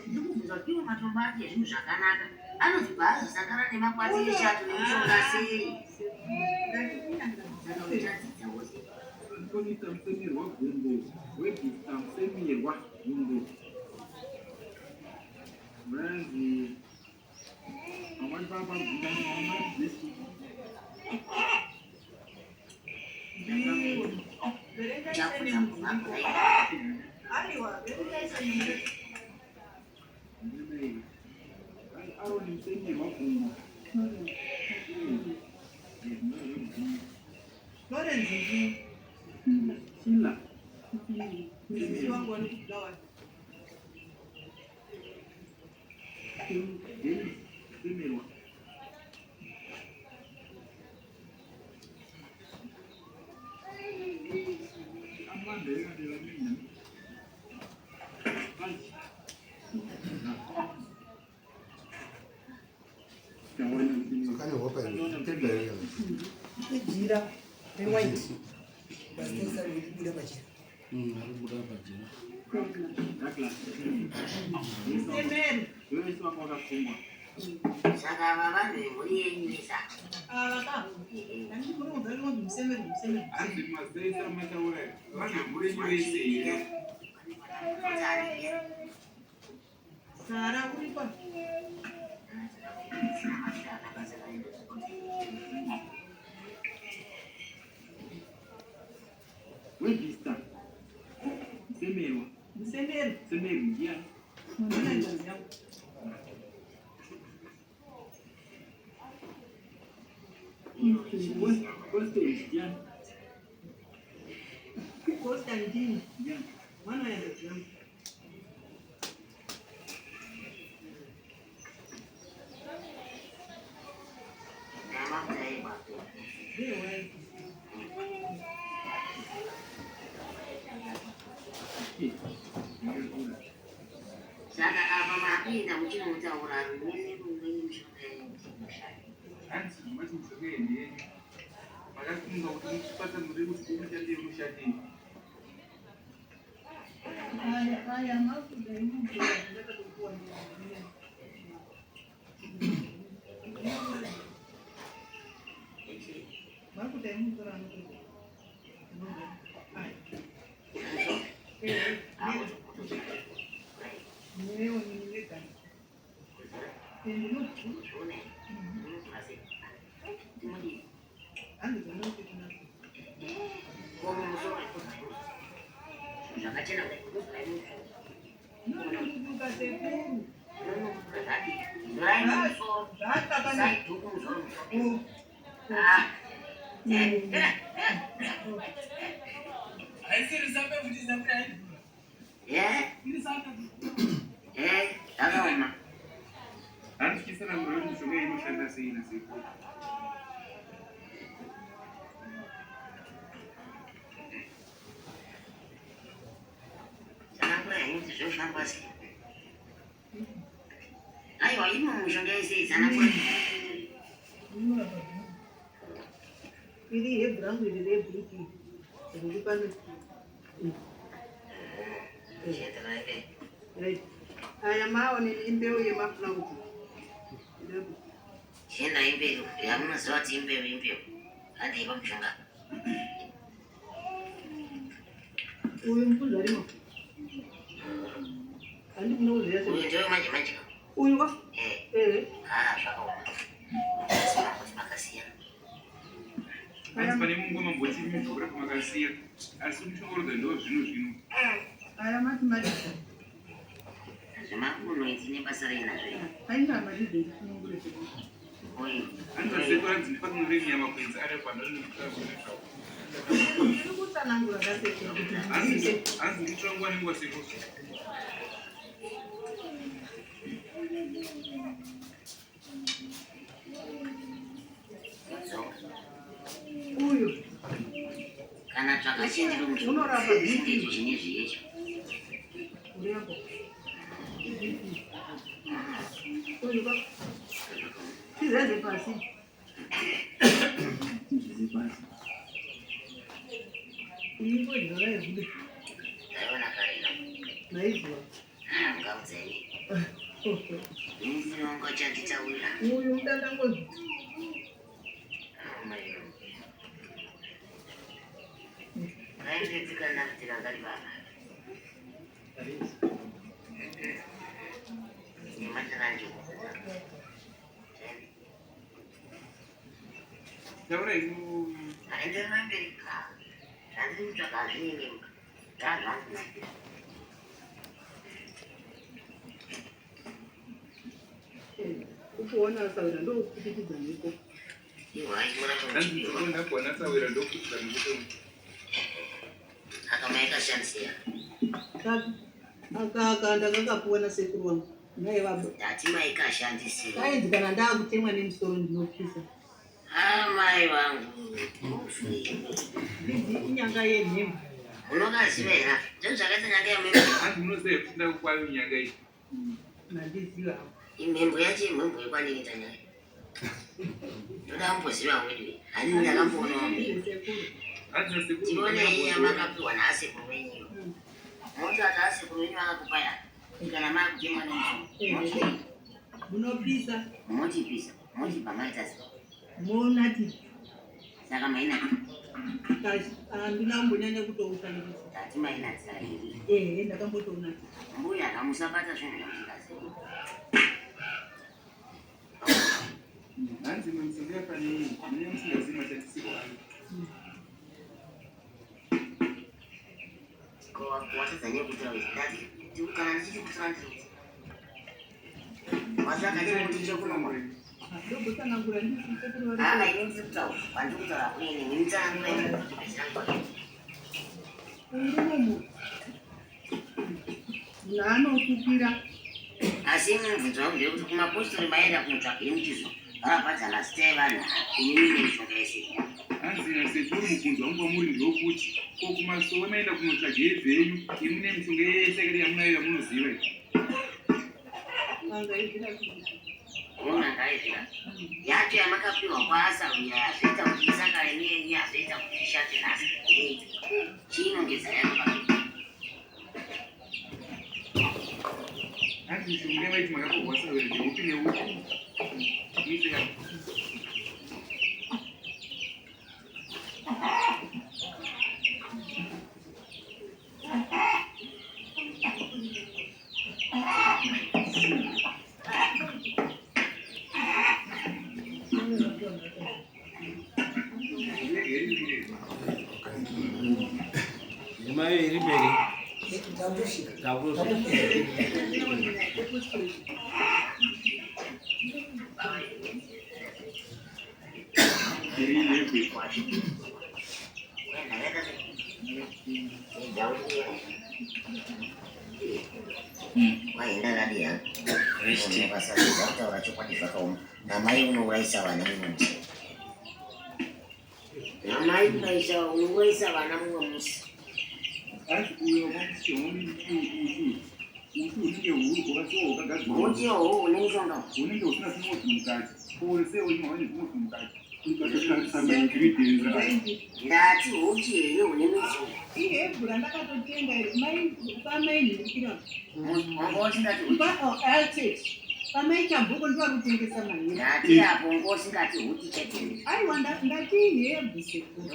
ndikubvunza kuti iwo matombo ake zvinhu zvakanaka anozibva azosangana nemakwati eshato nemushonga sei mutonisa musemerwa gumbo webhisa musemerwa gumbo vanzi amani papabvita amazesi aroni musemerwa gumbo Lorenzi Sila. Mimi wangu alikugawa. Semerwa. Amanda jira rewind Basta buda pachira. Buda pachira. Saka vanhu vemhuri yenyu isa. Hanzi mazaisa mataura vanhu vemhuri yenyu vese here. Sara uripa. Wevista. Semerwa. Semeru. Semeru ndia. Mwana ndio. Costa ndia. Costa ndio. Mwana ndio. Saka apa mapinda muchinotaura rumweni rumweni mushonga Hanzi mati mushonga yenyu. Makafunga kuti muchipata muri kuti mushande mushande. Aya mafuta emuntu ndakatokuwa mafuta emuntu anokuwa Leo nimeweka. Ndio. Ani ndio kuna. Como mzuri. Unakachana wewe. Ndio ndio katepu. Ndio. Hata kana. Haisiri sabe kuti zabura. Ini saka. Akaoma. Hanzi kisana muri mushonga yenyu mushanda sei na sei. Zvoshamba sei? Aiwa, imo mushonga yese dzanakura. Iri yebhurangu iri rebhuriki. Riri pano. Aya maone imbeu yemaflauti. Chena imbeu, yamunoziva kuti imbeu. Handi iva mushonga. Uyu mukudzi arimo. Handi munoziva sei? Uyu ndewe manje. Uyu wa? Zvakaoma. Asi makasiyana. Hanzi pane mungu mamboti mishonga kumakasiya. Asi mushonga unoda ndo zvino. Aya mati. Zvemakuno dzine basa reinazvo. Haina mari dzekunongore. Hanzi sekora dzine pakunore nyama kwenza ari panonokutaura. Iri kutsanangura kasekeni. Hanzi ndichangwa nengwa seko. Uyu. Kana zvakachendera mushonga. Unorapa zvingecho zvine zviyecho. Uriapo. Uyu wa? Tizeze pasi. Ipo ndora yebude. Ndaiona karira. Naiziva. Ngauzeni. Munyonga chanditaurira. Uyu mudandangozi. Ngaindedzikana kuti rangari vana. Nemachakanjo. Taura inu. Haindiri mamberika. Handiri kutsvaka zvinenge. Ndazvangu. Ukuona saura ndo kupitidza niko. Hanzi ndakona saura ndo kupitidza niko. Akamaikashandisira. Aka ndakakapuwa nasekuru wangu. Naye baba. Ndati maikashandisira. Kainzi kana ndakutemwa nemusoro ndinopisa. Mai vangu. Inyanga yenhemba. Unokaziva here. Ndizvo zvakaita nyanga yemhembo. Hanzi munoziva kuti ndakukwayo nyanga iyi. Nandiziva. Imhembo yacho imhembo yekwandiita nyaya. Ndoda kumboziva kuti hani ndakamboona tibone nyama kapiwa naasekuru wenyu moti ati asekuru wenyu akakupaya kana mari kutemwa nemvura munopisa motipisa moti pamaita monati saka mainati handina kumbonyanya kutousanisa tati mainati sairi ndakambotoona mbuya kamusabata zvinhu zvamusikazi hanzi mumsongera pane mune musingazivi machatisiko ayo watadzanya kutaura ndati kana ndichikutsira ndiri wazvakaita kuti chekunomwa ndobotsanangura inenzi kutaura wandiri kutaura kuine nemitsangura urimomo naanokukira asi imwe mubvunzo wangu ndeyekuti kumapostori maenda kunotsvaga yemuchizwa vakabhadzana sitai vanhu imine mishonga yese hanzi sezvo mubvunzo wangu wamuri ndewokuti ko kumasowe maenda kunotsvaga yebvenyu imune mishonga yese kati yamunayo yamunoziva unangaizvira yacho yamakapiwa kwaasarwira yazvoita kuti isangane neyenyu yazvoita kuti ishate nhasi chiinongedza yanokapia hanzi mishonga yavaiti makakohwasawere ndeupi neupi ise ya Mai iri mberi. waenda radiya vasadza kutaura chokwadi zvakaoma namai unouraisa vana mumwe musi namai unouraisa vana mumwe musi utiyo huu une mushonga unenge usina zvinoti mukati usewo imwe zvinoti mukati ndati uti here une mushonga ihebhura ndakatotenga pamainhirikira ngosingati pamai chabhuko ndivari kutengesa mahera ndati apo ngosingati uti chetende aiwa ndati ihebhu sekuru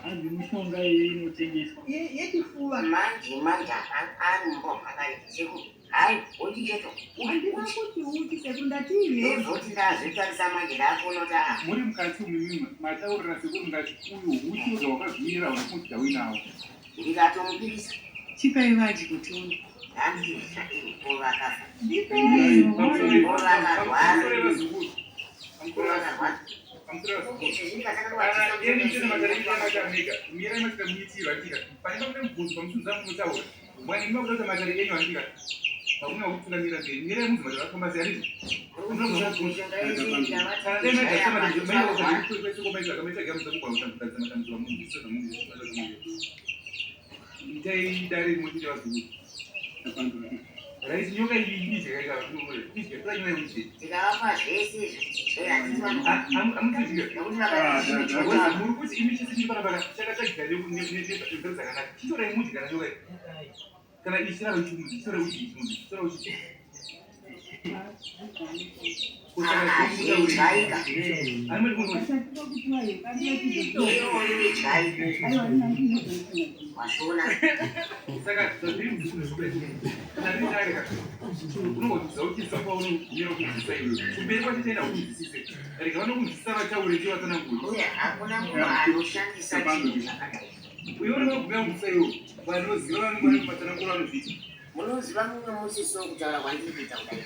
hanzi mishonga iyi inotengeswa yechifuva manje arimbo akaita sekuru hai uti cheto handina kuti uti sekuru ndati ihebhu ozoti ndazvitarisa manje ndakonota muri mukati umimima mataurira sekuru ngati uyu uti zvawakazviyira unakuti dawinawo ndikatomupirisa chipai vaji kutiona Rais nyoka hii kaika ndio kwa nini uchi ndikavapa zvese murukuti imi chese chiri panapa chakatagisa nezvekuenderesa kana chitora imuti kana nyoka kana ichirava chimuzi chitora uchi chimuzi chitora uchi munoziva mumwe musiso kutaura kwandiri kuita kudai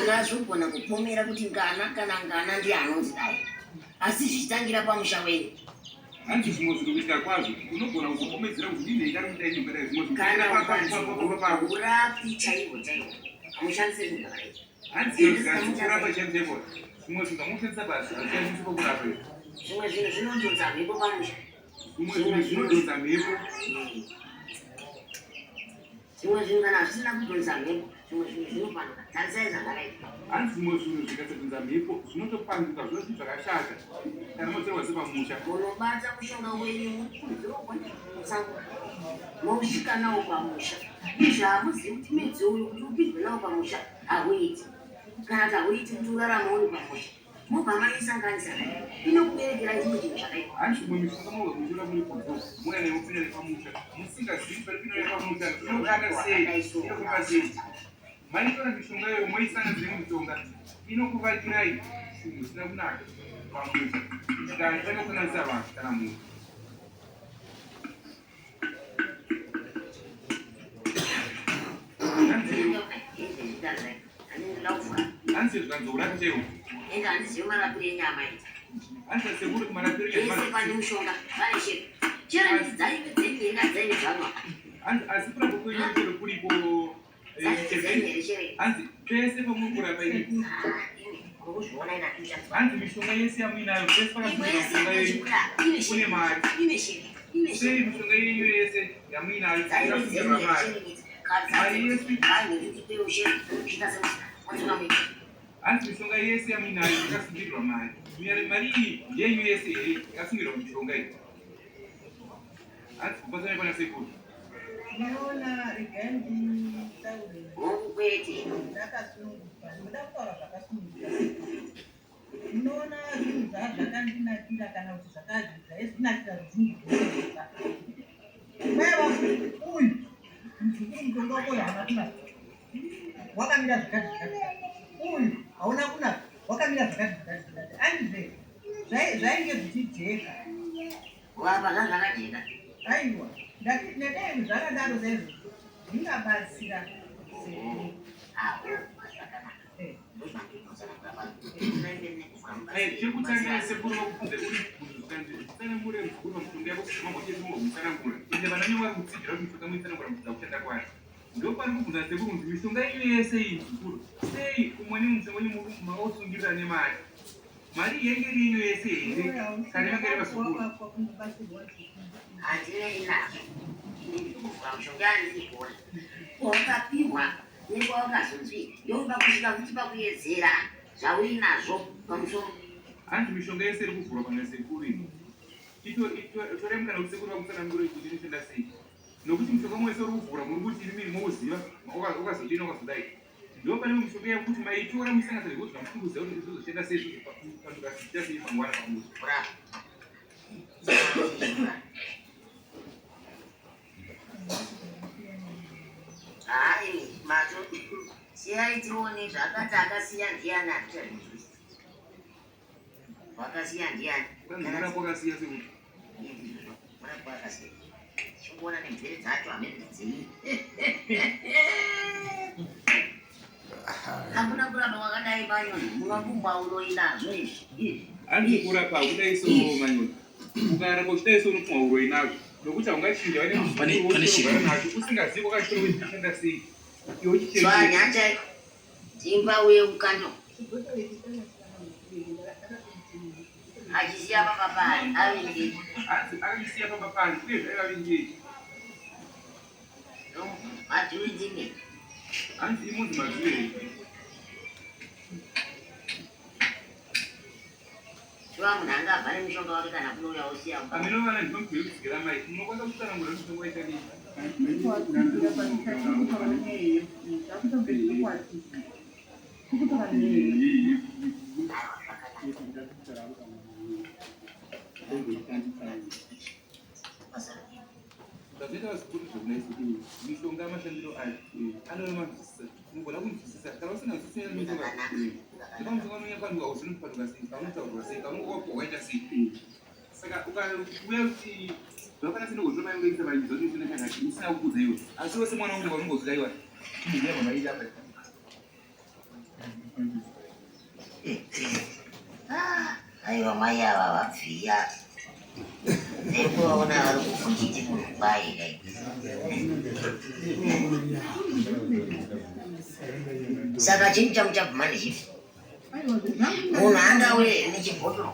unazogona kupomera kuti ngana kana ngana ndiye anonzi dai asi zvichitangira pamusha wenyu hanzi zvimwe zvino kuita kwazvo unogona kuzopomedzera kuti ndinengaruita inyumbera zvimwe kana urapi chaivo chaivo amushandise zvakadai hanzi kurapa chaizvo zvimwe zvinhu amushandisa basi ashandisi pakurapa zvimwe zvinhu zvinodonza mhepo pamusha zvimwe zvinodonza mhepo zvimwe zvinhu kana zvisina kudonza mhepo zvimwe zvinhu zvinofanira tarisai zvakadaika hanzi zvimwe zvinhu zvikasapinza mhepo zvinotopanduka zvinoti zvakashata kana motorwa sepamusha munobata mushonga wenyu musango mousvika nawo pamusha izvi hamuzivi kuti midzi uyu kuti upindwe nawo pamusha hauiti kana kuti hauiti kuti urarama uri pamusha mobva maisanganisa inokuberekera chimwe chinhu zvakaipa hanzi zvimwe mishonga mogamuchira muri kudzo muna nemupinda nepamusha musingazivi paripinda nepamusha inokushanda sei inokuva sei maitora mishonga iyoyo moisanganisire mishonga inokuvakirai zvinhu zvisina kunaka pamusha tikatanga kunanisa vanhu kana munhu hanzi zvikanzourati cheo enda handizivi marapiro enyama iti hanzi sekuri kumarapiro ese pane mushonga pane shepi chero idzi dzaive dzenyenga dzaivzvanwa asi kurapa kwenyu chero kuripo hanzi pese pamuri kurapa iripo hanzi mishonga yese yamuinayo pese pakazimishonga yenyu kune mari sei mishonga yenyu yese yamuinayo ikasungirwa mari mari yese hanzi mishonga yese yamuinayo ikasungirwa mari mari iyi yenyu yese here yakasungirwa mishonga iyi hanzi kupasanai pana sekuru Naona regendi tauri. Kwete. Ndakasunguka. Ndoda kutaura zvakasunguka. Unoona zvinhu zvakandinakira kana kuti zvakazvinakira zvinhu. Wewe uyu mzukuru mtongo wako hauna kunaka. Wakamira zvakati. Uyu hauna kunaka. Wakamira zvakati. Andizve. Zvainge zvichijeka. Wapa zvakajeka. Aiwa. Ndakiti zvakadaro sezvo ndingabatsira chekutangira sekuru vakufunze uri kutsanangura mukuru mushonga yako mutsanangura ende vananyo vari kutsigira kuti mishonga muitsanangura mukudza kushanda kwayo ndopari kubvunza sekuru kuti mishonga iyo yese iyi mukuru sei umwe nemushonga wenyu makausungirira nemari mari yenge rinyo yese here kane makere vasukuru handinei nazvo ndikuvura mushonga andikona wakapihwa newakazonzwi yokuda kusvika kuti pakuedzera zvauri nazvo pamusoro hanzi mishonga yese iri kuvhurwa pana sekuru ino toremukana kuti sekuru vakutsanangura kuti inoshanda sei nokuti mishonga mwese uri kuvhura muri kuti iri mouziva ukazodini ukazodai ndo pane mishonga yekuti maitora muisanganisa zvekuti vamufunguziva kuti zvizoshanda sei pandukasiita sei pangwana pamuzi hai mato siyai tione zvakati akasiya ndiyani wakasiya ndiyani marapo akasiya sekuti marapo akasiya chikuona nemvere dzacho hamene hakuna kurapa wakadai manyoni munokumba uroinazvo izvi hanzi kurapa hakudai so manyoni ukarapa uchidai so unopumwa uroi nazvo nokuti haungachinja vaneugara nacho usingazivi kwakashora kuti zvichishanda sei iwe chichezvanyanjaiko timba uye ukando achisiya papapani avingei akachisiya papapani uye zvaivavingei madhuidzime hanzi imunzi madhuei shiva munhu angabva nemushonga wake kana kunouya usiya aminovana ndinombiri kudzikira mai munokwanisa kutsanangura mushonga waita nei zvazoita vasikuru zvokunaisi mishonga mashandiro ayo anonomanzwisisa mugona kunzwisisa kana usinganzwisisa mishonga mushonga unonyapanuka uzinopanuka sei kaunotaurwa sei kaunowakaita sei saka ukauya kuti zvakana sinogoziva mai ungaisa vaizva kuti usinachakati usina kukudza iwe asi wese mwana wangu vanongoziva iwa chimuziva mamaita apa aiwa mai ava vabviya nekuvaona vari kufuchiti murubai dai saka chinhu changu chabvuma nechifi munhu angauye nechibhotoro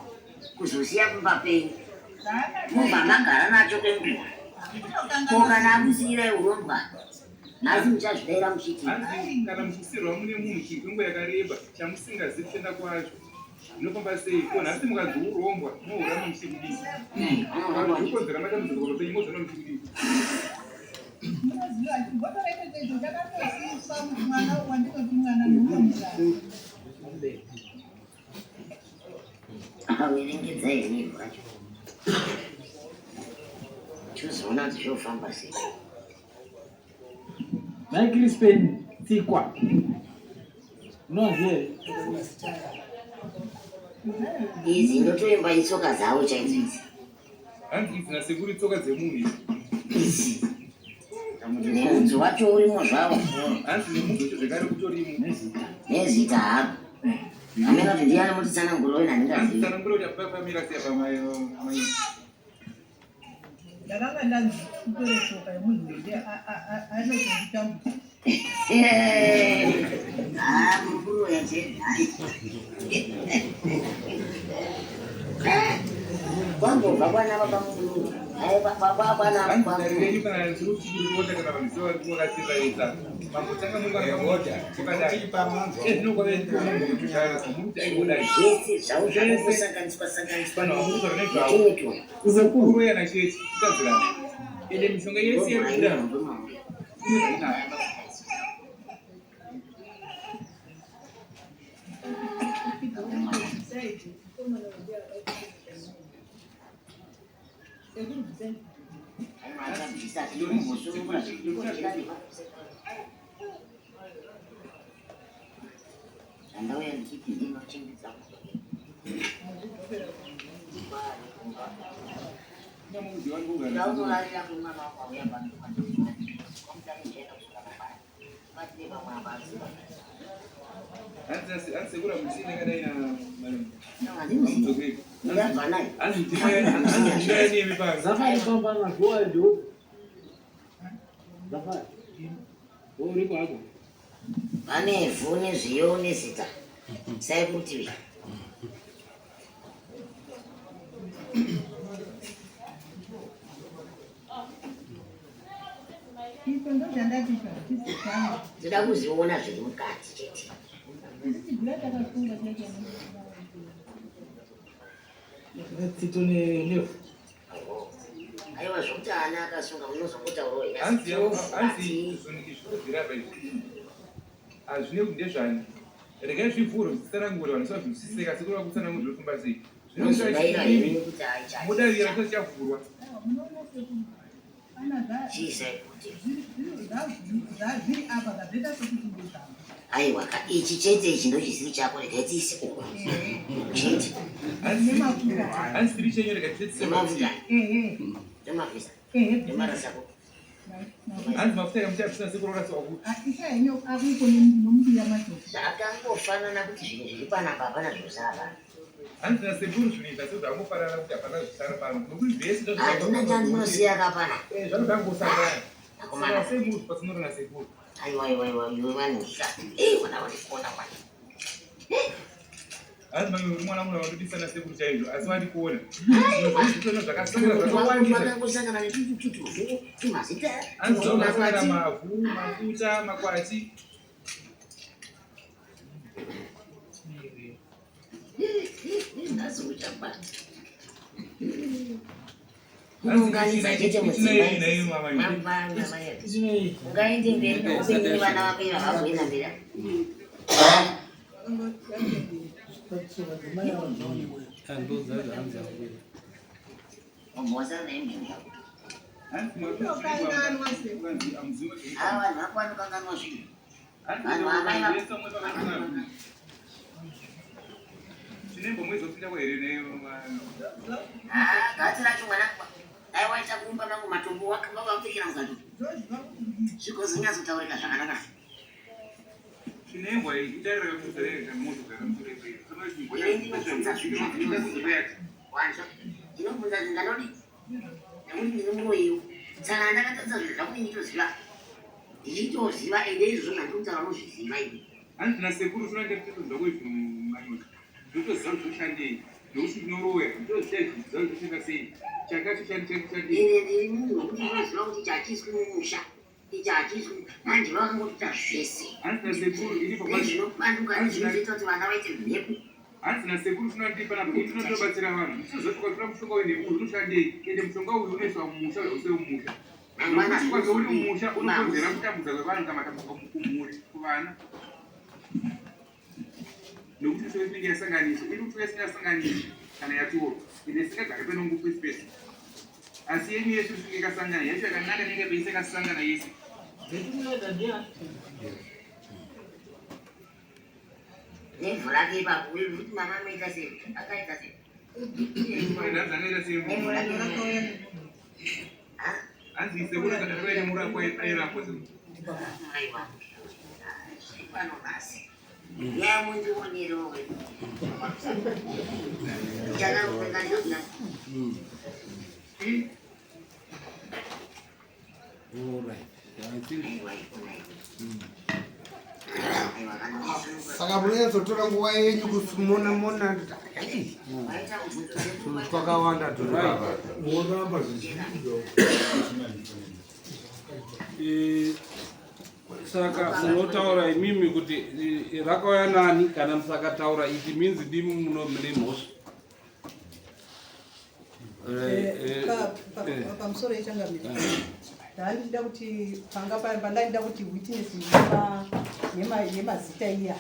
kuzosiya kumba penyu mubva magara nacho kwenguva ko kana amusiyirai urondwa nhasi muchazvipera muchiti hanzi kana muchisirwa mune munhu chinzvimbo yakareba chamusingazivi kutenda kwacho inofamba sei ko nhasi mukadziurombwa mohurama muchikudii zvikonzera matambudziko papenyu mozona muchikudii awerengedzai nini vacho chozoona kuti zvofamba sei Crispin Tsikwa. Unoziye? Izi ndotoimba itsoka dzawo chaidzo idzi. Hanzi idzi nasekuri tsoka dzemunhu idzi. Nemudzi wacho urimo zvavo. Hanzi nemudzi wacho zvekare utorimo. Nezita hako. Amena kuti ndiani mutitsanangura wena ndingazivi. Tsanangura kuti apapamira sei pamai. Ndakanga ndanzi kutore tsoka yemunhu anozokutambudzika. Mukuru yache. Wangobva kwana baba mukuru. Hai baba kwana baba. Ndarirenyu kana zvirikuchiruota kana vanhu sevari kuwakatirayedza. Mambotanga muri vangoda. Ukadai pamanzo. Ezvinokwaventi kuti zvumuti aigodai. Zvese zvavo zvakasanganiswa. Vanhu vakuru nezvavo. Uzakuru yana chechi. Tadzirana. Ende mishonga yese yekudaro. Ansekura musine kadai na Zafari pamba na goa ndio. Zafari. Wewe uliko hapo. Pane vune zviyo nezita. Sai kuti Ndida kuziona zviri mukati chete. Aiwa zvokuti ana akasunga munozokotauro hanzi zviraba izvi hazvine kundezvani regai zvivhuro zvisitsanangura vanhu savazvinzwisiseka sekureva kutsanangura zvinofamba sei mudarira kuti chavhurwa aiwa ichi chete ichi ndochisivi chako regai tiise uko chete hanzi tiri chenyu regai tisetemafuta nemavisa nemarasako hanzi mafuta ekamuti apisina sekurorasiwa kuti zvakangofanana kuti zvinhu zviri panapa hapana zvosara pano hanzi nasekuru zvinoita sezvangofanana kuti hapana zvisara pano nokuti zvese handina chandinosiya kapana zvanodangosangana sekuru pasinoro nasekuru aiwa iwe vanhu wana varikuona mwana hanzi mamwe uri mwana munhu vanodisana sekuru chaizvo asi vari kuona vakangosangana netutututu tumazita hanzi zvakasangana mavhu mafuta makwati nhasi uchabata unganiza chete mudzimai ungaende mberi neupenyu vana vako iva vakuenda mberi wasara naye mjinga vanhu vako vanokanganwa zvinhu vanhu amai chinembo mwezopinda kwahere neyo gati racho mwanakwa dai waita kurumba mangu matombo wakanga wakapfekera mukatu zvikozonyatsotaurika zvakanaka chinembo itarira kuzareka motokara ndinobvunza zvinganodi nekuti ndiri muroyiwo saka ndakatadza zvinhu zvakuti nditoziva ndichitoziva ende izvo zvandikutaura nozviziva ivi handina sekuru zvinange titoziva kwezvinhu manyota ndotoziva kuti zoshandei nokuti ndinoroya ndoziva kuti zvoshanda sei chakacho chandishandei ndiri munhu wekuti unoziva kuti chachiswi mumusha ichachizo manje vakangotita zvese nezvinobanduka nezvinozoita kuti vana vaite mhepo hanzi nasekuru tinodipa napo tinotobatsira vanhu tizotokatora mushonga uyu neuri unoshandei ende mushonga uyu unoiswa mumusha usemumusha ukwange uri mumusha unokonzera kutambudza kwevanhu kana matambudziko kumhuri kuvana nokuti mishonga inenge yasanganiswa iri kutuka isingasanganiswi kana yatorwa ende isingagare penongo kwesipesi asi yenyu yesu isenge ikasangana yacho yakanaka inenge peise ikasangana yese nemvura ke ipapo uri kuti mama anoita sei akaita sei hanzi sekuru akaita murako airapwa aiwa pano basi yamundiwonerowe chakaropeka ndodna saka munenzotora nguva yenyu kumonamona twakawanda moramba saka munotaura imimi kuti rakauya nani kana musakataura iti minzi dimi mune mhosva pamusoro yechangamiri ndaandida kuti panga pandaida kuti witness yemazita iya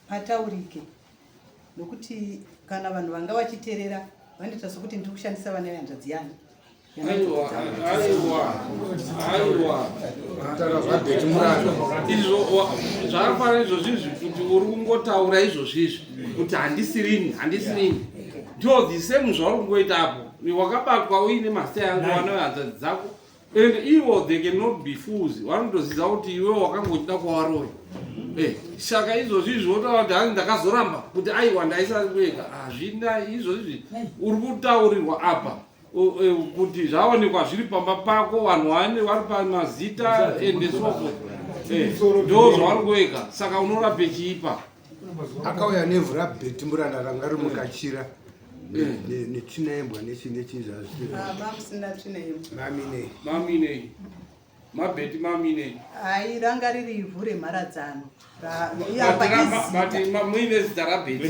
pataurike nokuti kana vanhu vanga vachiteerera vandoita sokuti ndiri kushandisa vana vehanzvadzi yangu izvo zvakafanira izvozvizvi kuti uri kungotaura izvozvizvi kuti handisirini ndo the same zvauri kungoitapo wakabatwa uine mazita yangu vana vehanzvadzi dzako and ivo they cannot be fools vanotoziva kuti iwe wakangochida kwavaroi saka izvozvizvi wotaura kuti hanzi ndakazoramba kuti aiwa ndaisaweka hazvina izvozvizvi uri kutaurirwa apa kuti zvaonekwa zviri pamba pako vanhu vari pamazita ende sofo ndo zvavari kuweka saka unorape chiipa akauya nevhu rabheti muranda ranga rimukachira netsvina yembwa nechinemaminei mabheti maminei hai ranga riri ivhu remharadzano muine zita rabheti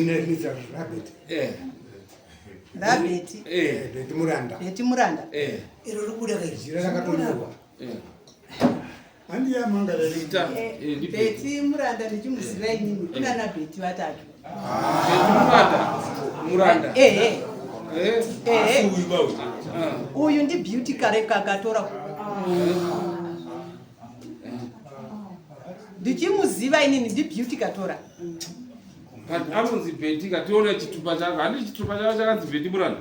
rabheti bheti muranda iro rikuda kaizira rakatonyorwa bheti muranda ndichimuziva inini kunana bheti vatatu muranda uyu ndi beauty kareka akatora ndichimuziva inini ndi beauty katora anonzi bheti kationa chitupa chako handi chitupa chako chakanzi bheti muranda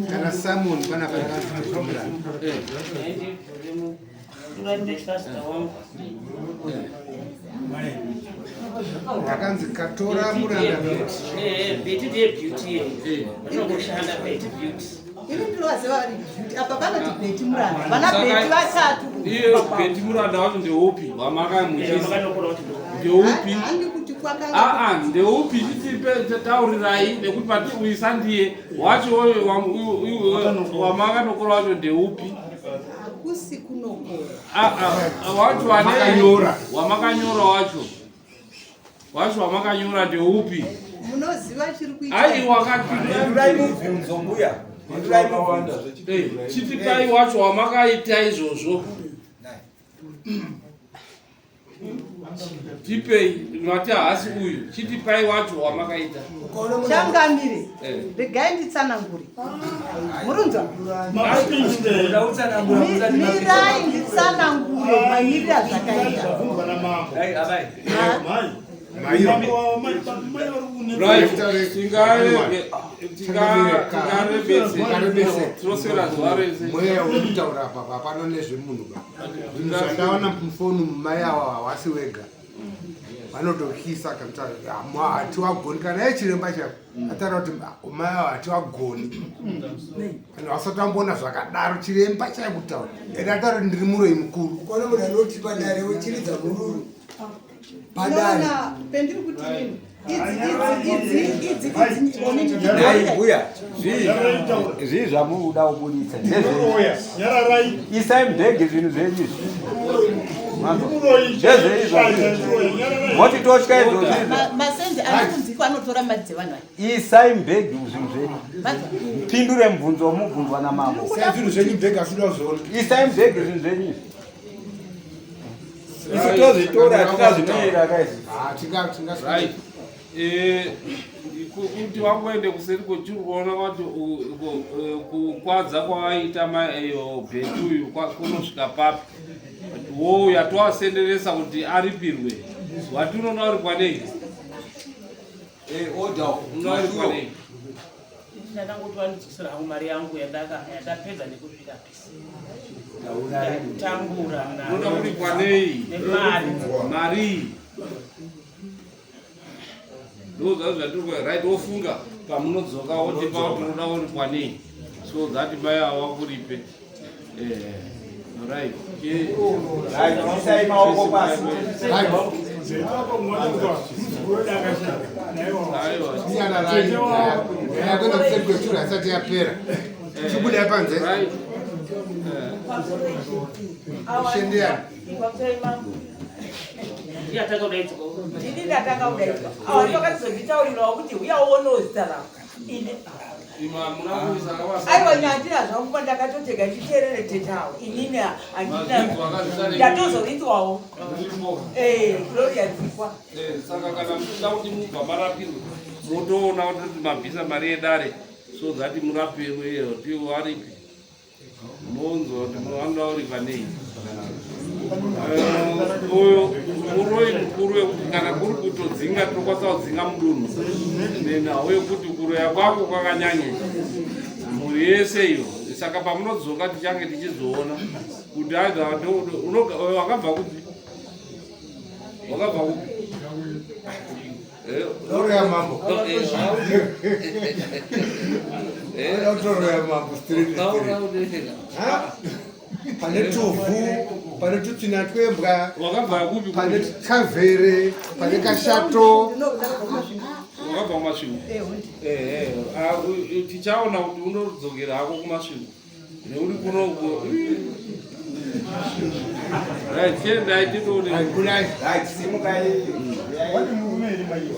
kana samon pana panakanzi akanzi katora muranda bheti ndebeauty inokushanda bheti beauty ini ndinovaziva vari beauty apa panoti bheti muranda vana bheti vatatu iyo bheti muranda wacho ndeupi wamakamuchisa ndeupi ndeupi chitaurirai nekuti pati uisandiye wacho wamakanokora wacho ndeupi hakusi kunokora wacho wamakanyora wacho wamakanyora ndeupi munoziva chiri kuita ai wakatimuya chitipai wacho wamakaita izvozvo tipei mati hasi uyu chitipai wacho wamakaita changamire regai nditsanangure murunzwa mirai nditsanangure mamiriri azvakaita mweya urikutaura apa papano nezvemunhu zvandaona mufoni mumai ava havasi wega vanotokyisa hati wagoni kana echiremba chako ataura kuti mai ava hati wagoni kana vasati vamboona zvakadaro chiremba chaikutaura ende ataura kuti ndiri muroi mukuru kone munhu anoti padare wechiridza mururu padare pendiri kuti ini Buya. Zvizamuda kubuditsa. Isai ndege zvinhu zvenyu. Moti tosvika izvozvi. Masenzi anokunzikwa anotora mari dzevanhu. Isai mbegi zvinhu zvenyu. Pindure mubvunzo womubvunzwa namambo. Zvinhu zvenyu mbegi asvida kuzviona. Isai mbegi zvinhu zvenyu. Isi tozvitora tikazvinoera kaisi. Right. Kuti wangoende kuseri kwechiri kuona kuti kukwadza kwavaita bheti uyu kunosvika papi. Wo yatoasenderesa kuti aripirwe. Wati unoona uri kwanei? Unoona uri kwanei? Ndakangoti vandidzikisira hangu mari yangu yandapedza nekusvika pisi. Tambura na. Unoona uri kwanei? Nemari. Mari. Ndozva zvatiri right wofunga pamunodzoka wotipa kuti unoda uri kwanei. So that mai awakuripe. Right. Isai maoko pasi. Yakwenda kuseri kwechuru asati yapera. Chibuda panze. Shendea. Ndini ndatanga kudaidzwa. Awakazonditaurirawo kuti uyauonawo zita rako. Aiwa nyandira zvangu kuba ndakatotega nditeerere tetawo. Inini handina ndatozoitwawo. Gloria dzikwa. Saka kana muchida kuti mubva marapirwe motoona kuti mabvisa mari yedare so that murapiwe ndiwo aripi. Monzo kuti munoda uri panei. Uyo muroi mukuru wekuti kana kuri kutodzinga tinokwanisa kudzinga mudunhu nena uye kuti kuroya kwako kwakanyanya mhuri yese iyo. Saka pamunodzoka tichange tichizoona kuti wakabva kupi? Wakabva kupi? Roya mambo. Roya mambo street. Pane tuvhu, pane tutsina twembwa, pane kavhere, pane kashato. Wakabva kumasvingo? Tichaona kuti unodzokera hako kumasvingo neuri kunoko. Right, tiendai titoone. Right, simukai. Wani murume iri maiyo.